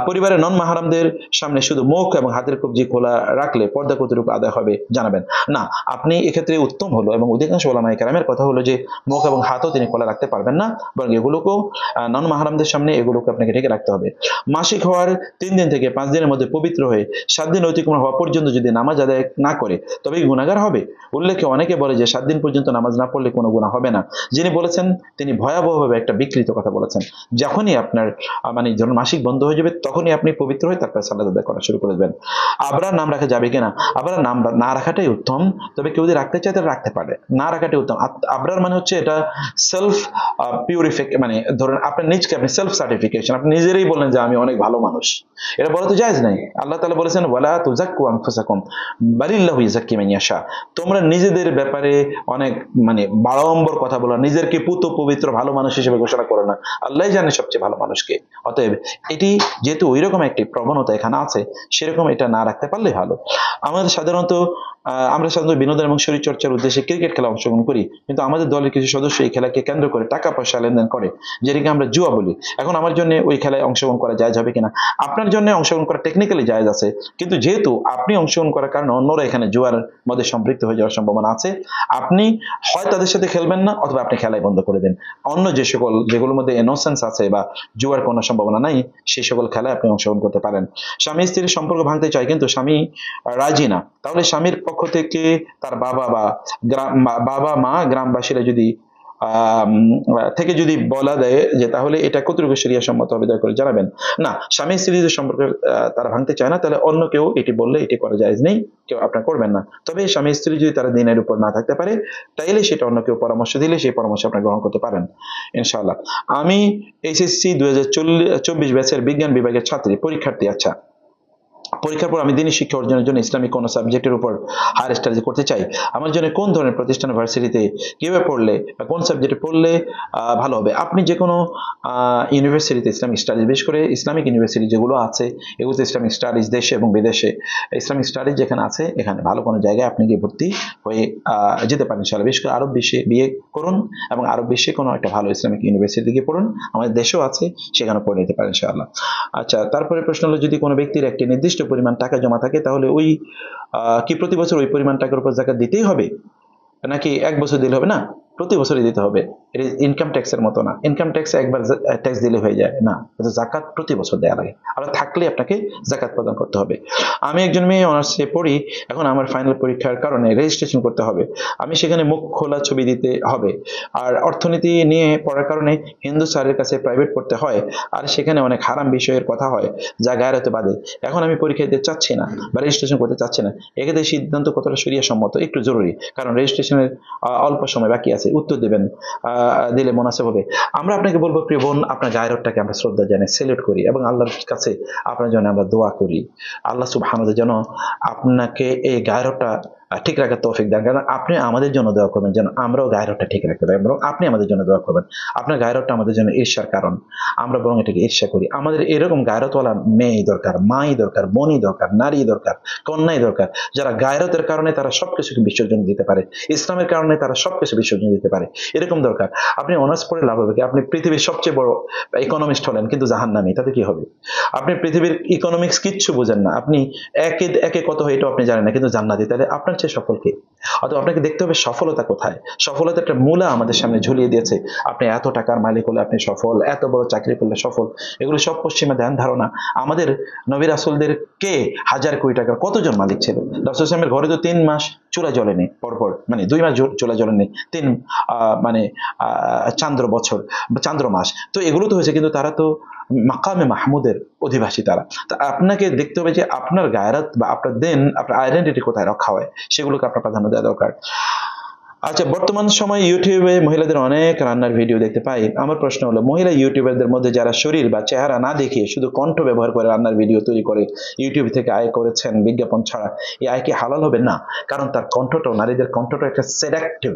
পরিবারের নন মাহারামদের সামনে শুধু মুখ এবং হাতের কবজি খোলা রাখলে পর্দা কতটুকু আদায় হবে জানাবেন। না, আপনি এক্ষেত্রে উত্তম হলো এবং অধিকাংশ ওলামায়ে কেরামের কথা হলো যে মুখ এবং হাতও তিনি খোলা রাখতে পারবেন না, বরং এগুলোকেও নন মাহারামদের সামনে এগুলোকে আপনাকে ঢেকে রাখতে হবে। মাসিক হওয়ার 3 দিন থেকে 5 দিনের মধ্যে পবিত্র হয়ে 7 দিন অতিক্রম হওয়া পর্যন্ত যদি নামাজ আদায় না করে তবে কি গুনাহগার হবে? উল্লেখ্য অনেকে বলে যে 7 দিন পর্যন্ত নামাজ না পড়লে কোনো গুনাহ হবে না। যিনি বলেছেন তিনি ভয়াবহভাবে একটা বিকৃত কথা বলেছেন। যখনই আপনার মানে যখন মাসিক বন্ধ হয়ে যাবে তখনই আপনি পবিত্র হয়ে তারপরে সালাত আদায় করা শুরু করে দেবেন। আবরার নাম রাখা যাবে কিনা? আবরার নাম না রাখাটাই উত্তম, তবে কেউ যদি রাখতে চায় তাহলে রাখতে পারে, না রাখাটাই উত্তম। আবরার মানে হচ্ছে এটা সেলফ মানে ধরেন আপনার নিজকে আপনি সেলফ সার্টিফিকেশন, আপনি নিজেরই বলেন যে আমি অনেক ভালো মানুষ, এটা বলা তো জায়েজ নাই। আল্লাহ তাআলা বলেছেন ওয়ালা তুযাক্কু আনফুসাকুম বালিল্লাহু ইযাক্কি মান ইয়াশা। তোমরা নিজেদের ব্যাপারে অনেক মানে বাড়ম্বর কথা বলো, নিজেরকে পুত পবিত্র ভালো মানুষ হিসেবে ঘোষণা করো না, আল্লাহই জানে সবচেয়ে ভালো মানুষকে। অতএব এটি যেহেতু ওইরকম একটি প্রবণতা এখানে আছে, সেরকম এটা না রাখতে পারলে ভালো। আমরা সাধারণত বিনোদন এবং শরীর চর্চার উদ্দেশ্যে ক্রিকেট খেলা অংশগ্রহণ করি, কিন্তু আমাদের দলের কিছু সদস্য এই খেলাকে কেন্দ্র করে টাকা পয়সা লেনদেন করে, যেটাকে আমরা জুয়া বলি। এখন আমার জন্য ওই খেলায় অংশগ্রহণ করা জায়েজ হবে কিনা? আপনার জন্য অংশগ্রহণ করা টেকনিক্যালি জায়েজ আছে, কিন্তু যেহেতু আপনি অংশগ্রহণ করার কারণে অন্যরা এখানে জুয়ার মধ্যে সম্পৃক্ত হয়ে যাওয়ার সম্ভাবনা আছে, আপনি হয় তাদের সাথে খেলবেন না অথবা আপনি খেলাই বন্ধ করে দেন। অন্য যেগুলোর মধ্যে ইনোসেন্স আছে বা জুয়ার কোনো সম্ভাবনা নাই সেই সকল খেলায় আপনি অংশগ্রহণ করতে পারেন। স্বামী স্ত্রীর সম্পর্ক ভাঙতে চায় কিন্তু স্বামী রাজি না, তাহলে স্বামীর পক্ষ থেকে তার বাবা মা গ্রামবাসীরা যদি বলা দেয় যে তাহলে এটা কতটুকু শরিয়া সম্মত হবে দয়া করে জানাবেন। না, স্বামী স্ত্রী যদি সম্পর্ক তারা ভাঙতে চায় না তাহলে অন্য কেউ এটি বললে এটি করা জায়েজ নেই, কেউ আপনার করবেন না। তবে স্বামী স্ত্রী যদি তারা দিনের উপর না থাকতে পারে তাইলে সেটা অন্য কেউ পরামর্শ দিলে সেই পরামর্শ আপনার গ্রহণ করতে পারেন ইনশাআল্লাহ। আমি এইচএসসি 2024 ব্যাচের বিজ্ঞান বিভাগের পরীক্ষার্থী। আচ্ছা, পরীক্ষার পর আমি দিনী শিক্ষা অর্জনের জন্য ইসলামিক কোন সাবজেক্টের উপর হায়ার স্টাডিজ করতে চাই। আমার জন্য কোন ধরনের প্রতিষ্ঠান ভার্সিটিতে কিভাবে পড়লে বা কোন সাবজেক্টে পড়লে ভালো হবে? আপনি যে কোনো ইউনিভার্সিটিতে ইসলামিক স্টাডিজ, বিশেষ করে ইসলামিক ইউনিভার্সিটি যেগুলো আছে এগুলোতে ইসলামিক স্টাডিজ দেশে এবং বিদেশে ইসলামিক স্টাডিজ যেখানে আছে এখানে ভালো কোনো জায়গায় আপনি গিয়ে ভর্তি হয়ে যেতে পারেন ইনশাআল্লাহ। বিশেষ করে আরব বিশ্বে বিয়ে করুন এবং আরব বিশ্বে কোনো একটা ভালো ইসলামিক ইউনিভার্সিটি গিয়ে পড়ুন, আমাদের দেশেও আছে, সেখানে পড়ে নিতে পারেন ইনশাআল্লাহ। আচ্ছা, তারপরে প্রশ্ন হলো যদি কোনো ব্যক্তির একটি নির্দিষ্ট পরিমাণ টাকা জমা থাকে তাহলে ওই কি প্রতি বছর ওই পরিমাণ টাকার উপর যাকাত দিতেই হবে নাকি এক বছর দিলে হবে? না, প্রতি বছরই দিতে হবে। এটা ইনকাম ট্যাক্সের মতো না, ইনকাম ট্যাক্সে একবার ট্যাক্স দিলে হয়ে যায় না, কিন্তু জাকাত প্রতি বছর দেওয়া লাগে, আর থাকলে আপনাকে জাকাত প্রদান করতে হবে। আমি একজন মেয়ে অনার্সে পড়ি, এখন আমার ফাইনাল পরীক্ষার কারণে রেজিস্ট্রেশন করতে হবে, আমি সেখানে মুখ খোলা ছবি দিতে হবে, আর অর্থনীতি নিয়ে পড়ার কারণে হিন্দু স্যারের কাছে প্রাইভেট পড়তে হয়, আর সেখানে অনেক হারাম বিষয়ের কথা হয় যা গায়রাতে বাদে। এখন আমি পরীক্ষা দিতে চাচ্ছি না বা রেজিস্ট্রেশন করতে চাচ্ছি না, এক্ষেত্রে সিদ্ধান্ত কতটা শরিয়া সম্মত একটু জরুরি, কারণ রেজিস্ট্রেশনের অল্প সময় বাকি আছে, উত্তর দেবেন দিলে মুনাসিব হবে। আমরা আপনাকে বলবো প্রিয় বোন, আপনার গায়রতটাকে আমরা শ্রদ্ধা জানাই, সেলিউট করি এবং আল্লাহর কাছে আপনার জন্য আমরা দোয়া করি আল্লাহ সুবহানাহু ওয়া তাআলা যেন আপনাকে এই গায়রতটা ঠিক রাখার তৌফিক দেন, কারণ আপনি আমাদের জন্য দোয়া করবেন যেন আমরাও গায়রতটা ঠিক রাখতে পারি, এবং আপনি আমাদের জন্য দোয়া করবেন। আপনার গায়রতটা আমাদের জন্য ঈর্ষার কারণ, আমরা বরং এটাকে ঈর্ষা করি। আমাদের এরকম গায়রতওয়ালা মেয়ে দরকার, মাই দরকার, বোনই দরকার, নারী দরকার, কন্যাই দরকার, যারা গায়রতের কারণে তারা সবকিছুকে বিসর্জন দিতে পারে, ইসলামের কারণে তারা সবকিছু বিসর্জন দিতে পারে, এরকম দরকার। আপনি অনার্স পড়ে লাভ হবে কি? আপনি পৃথিবীর সবচেয়ে বড় ইকোনমিস্ট হলেন কিন্তু জাহান্নামী, তাতে কি হবে? আপনি পৃথিবীর ইকোনমিক্স কিচ্ছু বোঝেন না, আপনি একে একে কত হয় এটা আপনি জানেন না, কিন্তু জান্নাতি, তাহলে আপনার চেয়ে সফল কে? অথবা আপনাকে দেখতে হবে সফলতা কোথায়। সফলতা একটা মূলা আমাদের সামনে ঝুলিয়ে দিয়েছে, আপনি এত টাকার মালিক হলে আপনি সফল, এত বড় চাকরি করলে সফল, এগুলো সব পশ্চিমা ধ্যান ধারণা। আমাদের নবী রাসূলদের কে হাজার কোটি টাকার কতজন মালিক ছিল? রাসূল সাল্লাল্লাহু ঘরে তো 3 মাস চুলা জ্বলেনি পরপর, মানে 2 মাস চুলা জ্বলেনি, 3 মানে চান্দ্র বছর, চান্দ্র মাস, তো এগুলো তো হয়েছে, কিন্তু তারা তো মাকামে মাহমুদের অধিবাসী তারা। তা আপনাকে দেখতে হবে যে আপনার গায়রাত বা আপনার দিন, আপনার আইডেন্টিটি কোথায় রক্ষা হয়, সেগুলোকে আপনার প্রাধান্য দেওয়া দরকার। আচ্ছা, বর্তমান সময়ে ইউটিউবে মহিলাদের অনেক রান্নার ভিডিও দেখতে পাই। আমার প্রশ্ন হলো, মহিলা ইউটিউবারদের মধ্যে যারা শরীর বা চেহারা না দেখিয়ে শুধু কণ্ঠ ব্যবহার করে রান্নার ভিডিও তৈরি করে ইউটিউব থেকে আয় করেছেন বিজ্ঞাপন ছাড়া, এই আয় কি হালাল হবে? না, কারণ তার কণ্ঠটাও, নারীদের কণ্ঠটা একটা সেডাক্টিভ।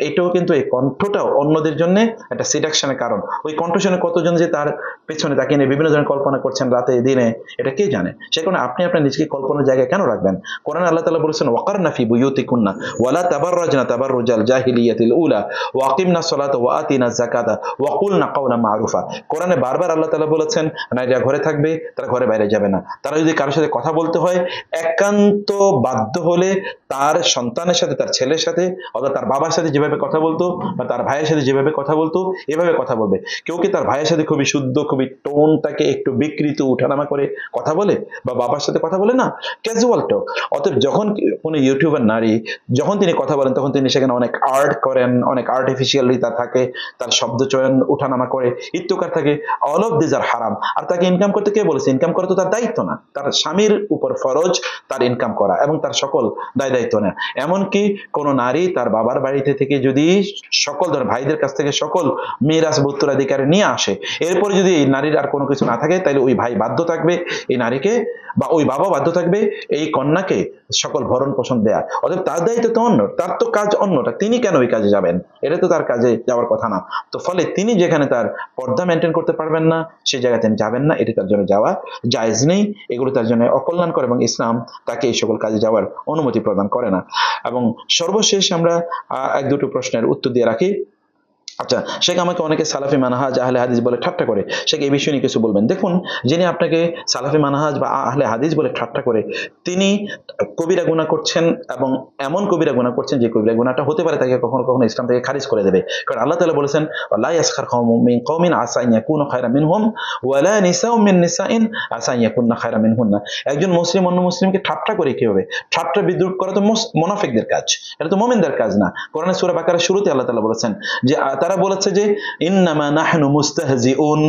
এটাও কিন্তু, এই কণ্ঠটাও অন্যদের জন্য একটা সিডাকশনের কারণ। ওই কণ্ঠ শুনে কতজন যে তার পেছনে তাকে নিয়ে বিভিন্ন ধরনের কল্পনা করছেন রাতে দিনে, এটা কে জানে? সে কারণে আপনি আপনার নিজেকে কল্পনার জায়গায় কেন রাখবেন? কোরআন আল্লাহ তাআলা বলেছেন, ওয়াকারনা ফি বুয়ুতিকুন্না ওয়ালা তাবাররাজনা তাবাররুজাল জাহিলিয়াতিল উলা ওয়া আকিমনা সলাতা ওয়া আতিনা যাকাতা ওয়া কুলনা কাওলাম মারুফা। কোরআনে বারবার আল্লাহ তাআলা বলেছেন, নারীরা ঘরে থাকবে, তারা ঘরে বাইরে যাবে না। তারা যদি কারোর সাথে কথা বলতে হয়, একান্ত বাধ্য হলে তার সন্তানের সাথে, তার ছেলের সাথে, অথবা তার বাবার সাথে যেভাবে কথা বলতো, বা তার ভাইয়ের সাথে যেভাবে কথা বলতো, এভাবে কথা বলবে। কেউ কি তার ভাইয়ের সাথে খুবই শুদ্ধ, খুবই টোনটাকে একটু বিকৃত উঠানামা করে কথা বলে, বা বাবার সাথে কথা বলে? না, ক্যাজুয়াল টক। অতএব যখন কোনো ইউটিউবার নারী যখন তিনি কথা বলেন, তখন তিনি সেখানে অনেক আর্ট করেন, অনেক আর্টিফিশিয়ালিতা থাকে, তার শব্দ চয়ন উঠানামা করে, ইত্যকার থাকে। অল অফ দিস আর হারাম। আর তাকে ইনকাম করতে কে বলেছে? ইনকাম করা তো তার দায়িত্ব না, তার স্বামীর উপর ফরজ তার ইনকাম করা এবং তার সকল দায় দায়িত্ব নেয়। এমনকি কোনো নারী তার বাবার বাড়িতে থেকে যদি সকল ধর ভাইদের কাছ থেকে সকল মিরাস উত্তরাধিকারে নিয়ে আসে, এরপরে যদি এই নারীর আর কোনো কিছু না থাকে, তাহলে ওই ভাই বাধ্য থাকবে এই নারীকে, বা ওই বাবা বাধ্য থাকবে এই কন্যাকে সকল ভরণ পোষণ দেয়া। অতএব তার দায়িত্ব তো অন্য, তার তো কাজ অন্যটা। তিনি কেন ওই কাজে যাবেন? এটা তো তার কাজে যাওয়ার কথা না। তো ফলে তিনি যেখানে তার পর্দা মেনটেন করতে পারবেন না, সেই জায়গায় তিনি যাবেন না। এটি তার জন্য যাওয়া জায়েজ নেই। এগুলো তার জন্য অকল্যাণকর, এবং ইসলাম তাকে এই সকল কাজে যাওয়ার অনুমতি প্রদান করে না। এবং সর্বশেষ আমরা এক দুটো প্রশ্নের উত্তর দিয়ে রাখি। আচ্ছা, শেখ আমাকে অনেকে সালাফি মানহাজ আহলে হাদিস বলে ঠাট্টা করে। শেখ এই বিষয় নিয়ে কিছু বলবেন? দেখুন, যিনি আপনাকে সালাফি মানহাজ বা আহলে হাদিস বলে ঠাট্টা করে, তিনি কবিরা গুনাহ করছেন, এবং এমন কবিরা গুনাহ করছেন যে কবিরা গুনাহটা হতে পারে তাকে কখনো কখনো ইসলাম থেকে খারিজ করে দেবে। কারণ আল্লাহ তাআলা বলেছেন, লা ইয়াসখার কওমুম মিন কওমিন আসা আন ইয়াকুনু খায়রাম মিনহুম ওয়া লা নিসাউম মিন নিসাইন আসা আন ইয়াকুননা খায়রাম মিনহুন্না। একজন মুসলিম অন্য মুসলিমকে ঠাট্টা করে কি হবে? ঠাট্টা বিদ্রুপ করা তো মুনাফিকদের কাজ, এটা তো মুমিনদের কাজ না। কোরআনে সূরা বাকারার শুরুতে আল্লাহ তাআলা বলেছেন যে তারা বলেছে যে ইন্নামা নাহনু মুস্তাহজিউন,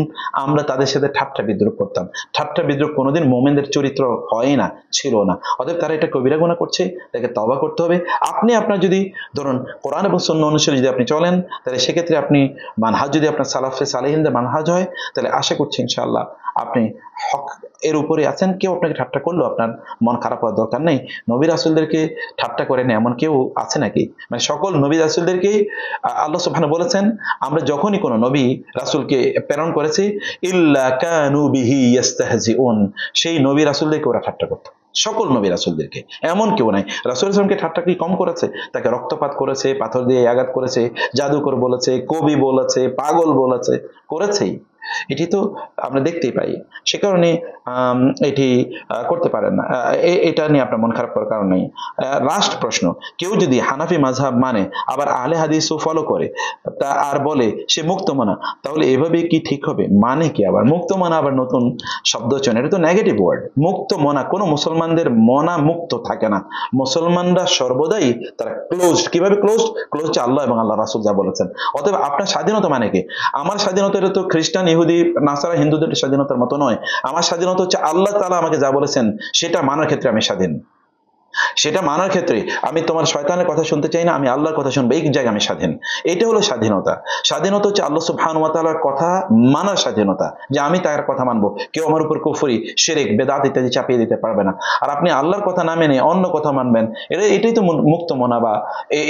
আমরা তাদের সাথে ঠাট্টা বিদ্রুপ করতাম। ঠাট্টা বিদ্রুপ কোনোদিন মুমিনদের চরিত্র হয় না, ছিল না। অতএব তারা এটা কবিরা গুনাহ করছে, তাকে তওবা করতে হবে। আপনি আপনার যদি ধরুন কোরআন এবং সুন্নাহ অনুসারে যদি আপনি চলেন, তাহলে সেক্ষেত্রে আপনি মানহাজ যদি আপনার সালাফে সালেহিনদের মানহাজ হয়, তাহলে আশা করছি ইনশাআল্লাহ আপনি হক এর উপরে আছেন। কেউ আপনাকে ঠাট্টা করলেও আপনার মন খারাপ হওয়ার দরকার নেই। নবী রাসূলদেরকে ঠাট্টা করেন এমন কেউ আছে নাকি? মানে সকল নবী রাসূলদেরকেই আল্লাহ সুবহানাহু বলেছেন, আমরা যখনই কোনো নবী রাসূলকে প্রেরণ করেছি, ইল্লা কানু বিহি ইস্তাহজিউন, সেই নবী রাসূলদেরকে ওরা ঠাট্টা করত। সকল নবী রাসূলদেরকে, এমন কেউ নাই। রাসূল ইসলামকে ঠাট্টা কি কম করেছে? তাকে রক্তপাত করেছে, পাথর দিয়ে আঘাত করেছে, জাদুকর বলেছে, কবি বলেছে, পাগল বলেছে, করেছেই। এটি তো আমরা দেখতেই পাই। সে কারণে এটি করতে পারেন না। এটা নিয়ে আপনার মন খারাপ করার কারণ নেই। লাস্ট প্রশ্ন, কেউ যদি হানাফি মাযহাব মানে আবার আহলে হাদিসও ফলো করে, তা আর বলে সে মুক্তমনা, তাহলে এভাবে কি ঠিক হবে? মানে কি আবার মুক্তমনা? আবার নতুন শব্দ চয়ন, এটা তো নেগেটিভ ওয়ার্ড। মুক্তমনা, কোনো মুসলমানদের মনা মুক্ত থাকে না। মুসলমানরা সর্বদাই তারা ক্লোজড। কিভাবে ক্লোজড? ক্লোজড আল্লাহ এবং আল্লাহ রাসূল যা বলেছেন। অতএব আপনার স্বাধীনতা মানে কি? আমার স্বাধীনতা এটা তো খ্রিস্টান, ইহুদি, নাসারা, হিন্দুদের স্বাধীনতার মতো নয়। আমার স্বাধীনতা হচ্ছে আল্লাহ তাআলা আমাকে যা বলেছেন সেটা মানার ক্ষেত্রে আমি স্বাধীন। সেটা মানার ক্ষেত্রে আমি তোমার শয়তানের কথা শুনতে চাই না, আমি আল্লাহর কথা শুনবো, এই জায়গায় আমি স্বাধীন। এটা হলো স্বাধীনতা। স্বাধীনতা হচ্ছে আল্লাহ সুবহানাহু ওয়া তাআলার কথা মানার স্বাধীনতা, যে আমি তার কথা মানবো। কেউ আমার উপর কুফরি, শিরক, বেদাত ইত্যাদি চাপিয়ে দিতে পারবে না। আর আপনি আল্লাহর কথা না মেনে অন্য কথা মানবেন, এটাই তো মুক্ত মনা বা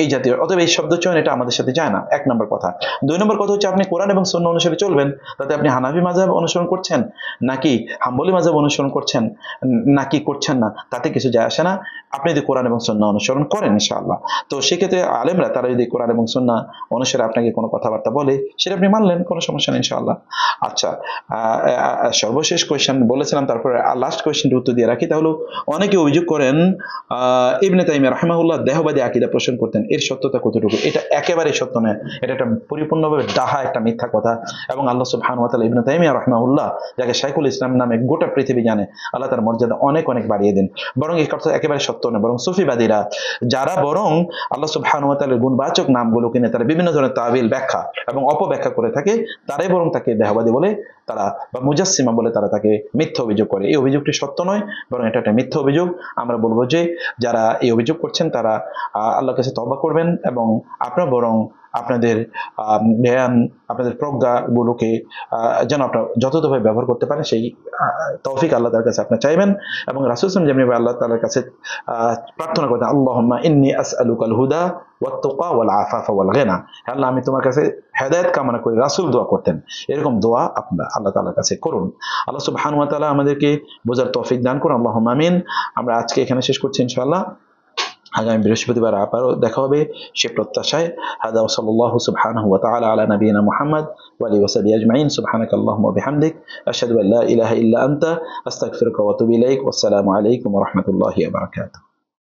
এই জাতীয়। অতএব এই শব্দ চয়ন এটা আমাদের সাথে যায় না, এক নম্বর কথা। দুই নম্বর কথা হচ্ছে আপনি কোরআন এবং সুন্নাহ অনুসারে চলবেন। তাতে আপনি হানাফি মাযহাব অনুসরণ করছেন নাকি হাম্বলি মাযহাব অনুসরণ করছেন নাকি করছেন না, তাতে কিছু যায় আসে না। আপনি যদি কোরআন এবং সুন্নাহ অনুসরণ করেন ইনশাআল্লাহ, তো সেক্ষেত্রে আলেমরা তারা যদি কোরআন এবং সুন্নাহ অনুসারে আপনাকে কোনো কথাবার্তা বলে, সেটা আপনি মানলেন, কোনো সমস্যা নেই ইনশাআল্লাহ। আচ্ছা, সর্বশেষ কোয়েশ্চেন বলেছিলাম, তারপরে লাস্ট কোয়েশ্চেনটি উত্তর দিয়ে রাখি। তাহলে অনেকে অভিযোগ করেন ইবনে তাইমিয়া রাহিমাহুল্লাহ দেহবাদী আকীদা পোষণ করতেন, এর সত্যতা কতটুকু? এটা একেবারেই সত্য নয়। এটা একটা পরিপূর্ণভাবে ডাহা একটা মিথ্যা কথা। এবং আল্লাহ সুবহানাহু ওয়া তাআলা ইবনে তাইমিয়া রাহিমাহুল্লাহ, যাকে শাইখুল ইসলাম নামে গোটা পৃথিবী জানে, আল্লাহ তার মর্যাদা অনেক অনেক বাড়িয়ে দেন। বরং এই কথা একেবারে সত্য সত্য নয়, বরং সুফিবাদীরা যারা বরং আল্লাহ সুবহানাহু ওয়া তাআলার গুণবাচক নামগুলোকে নিয়ে তারা বিভিন্ন ধরনের তাবিল, ব্যাখ্যা এবং অপব্যাখ্যা করে থাকে, তারাই বরং তাকে দেহবাদী বলে তারা বা মুজাসসিমা বলে তারা তাকে মিথ্যা অভিযোগ করে। এই অভিযোগটি সত্য নয়, বরং এটা একটা মিথ্যা অভিযোগ। আমরা বলবো যে যারা এই অভিযোগ করছেন তারা আল্লাহর কাছে তওবা করবেন এবং আপনারা বরং আপনাদের জ্ঞান, আপনাদের প্রজ্ঞাগুলোকে যেন আপনারা যথাযথভাবে ব্যবহার করতে পারেন, সেই তৌফিক আল্লাহ তাআলার কাছে আপনি চাইবেন। এবং রাসূল সাল্লাল্লাহু আলাইহি ওয়াসাল্লাম যেমনি আল্লাহ তাআলার কাছে প্রার্থনা করতেন, আল্লাহুম্মা ইন্নী আসআলুকাল হুদা ওয়াত তুকা ওয়াল আফাফা ওয়াল গিনা, আল্লাহ আমি তোমার কাছে হেদায়েত কামনা করি। রাসূল দোয়া করতেন, এরকম দোয়া আপনারা আল্লাহ তাআলার কাছে করুন। আল্লাহ সুবহানাহু ওয়া তাআলা আমাদেরকে বোঝার তৌফিক দান করুন, আল্লাহুম্মা আমিন। আমরা আজকে এখানে শেষ করছি, ইনশাআল্লাহ আগামী বৃহস্পতিবার আবারও দেখা হবে সে প্রত্যাশায়। হাদা ওয়া সাল্লাল্লাহু সুবহানাহু ওয়া তাআলা আলা নবিয়িনা মুহাম্মদ ওয়া আলিহি ওয়া সাহবিহি আজমাইন। সুবহানাকা আল্লাহুম্মা ওয়া বিহামদিক আশহাদু আল্লা ইলাহা ইল্লা আনতা আস্তাগফিরুকা ওয়া আতুবু ইলাইক। ওয়াসসালামু আলাইকুম ওয়া রাহমাতুল্লাহি ওয়া বারাকাতুহু।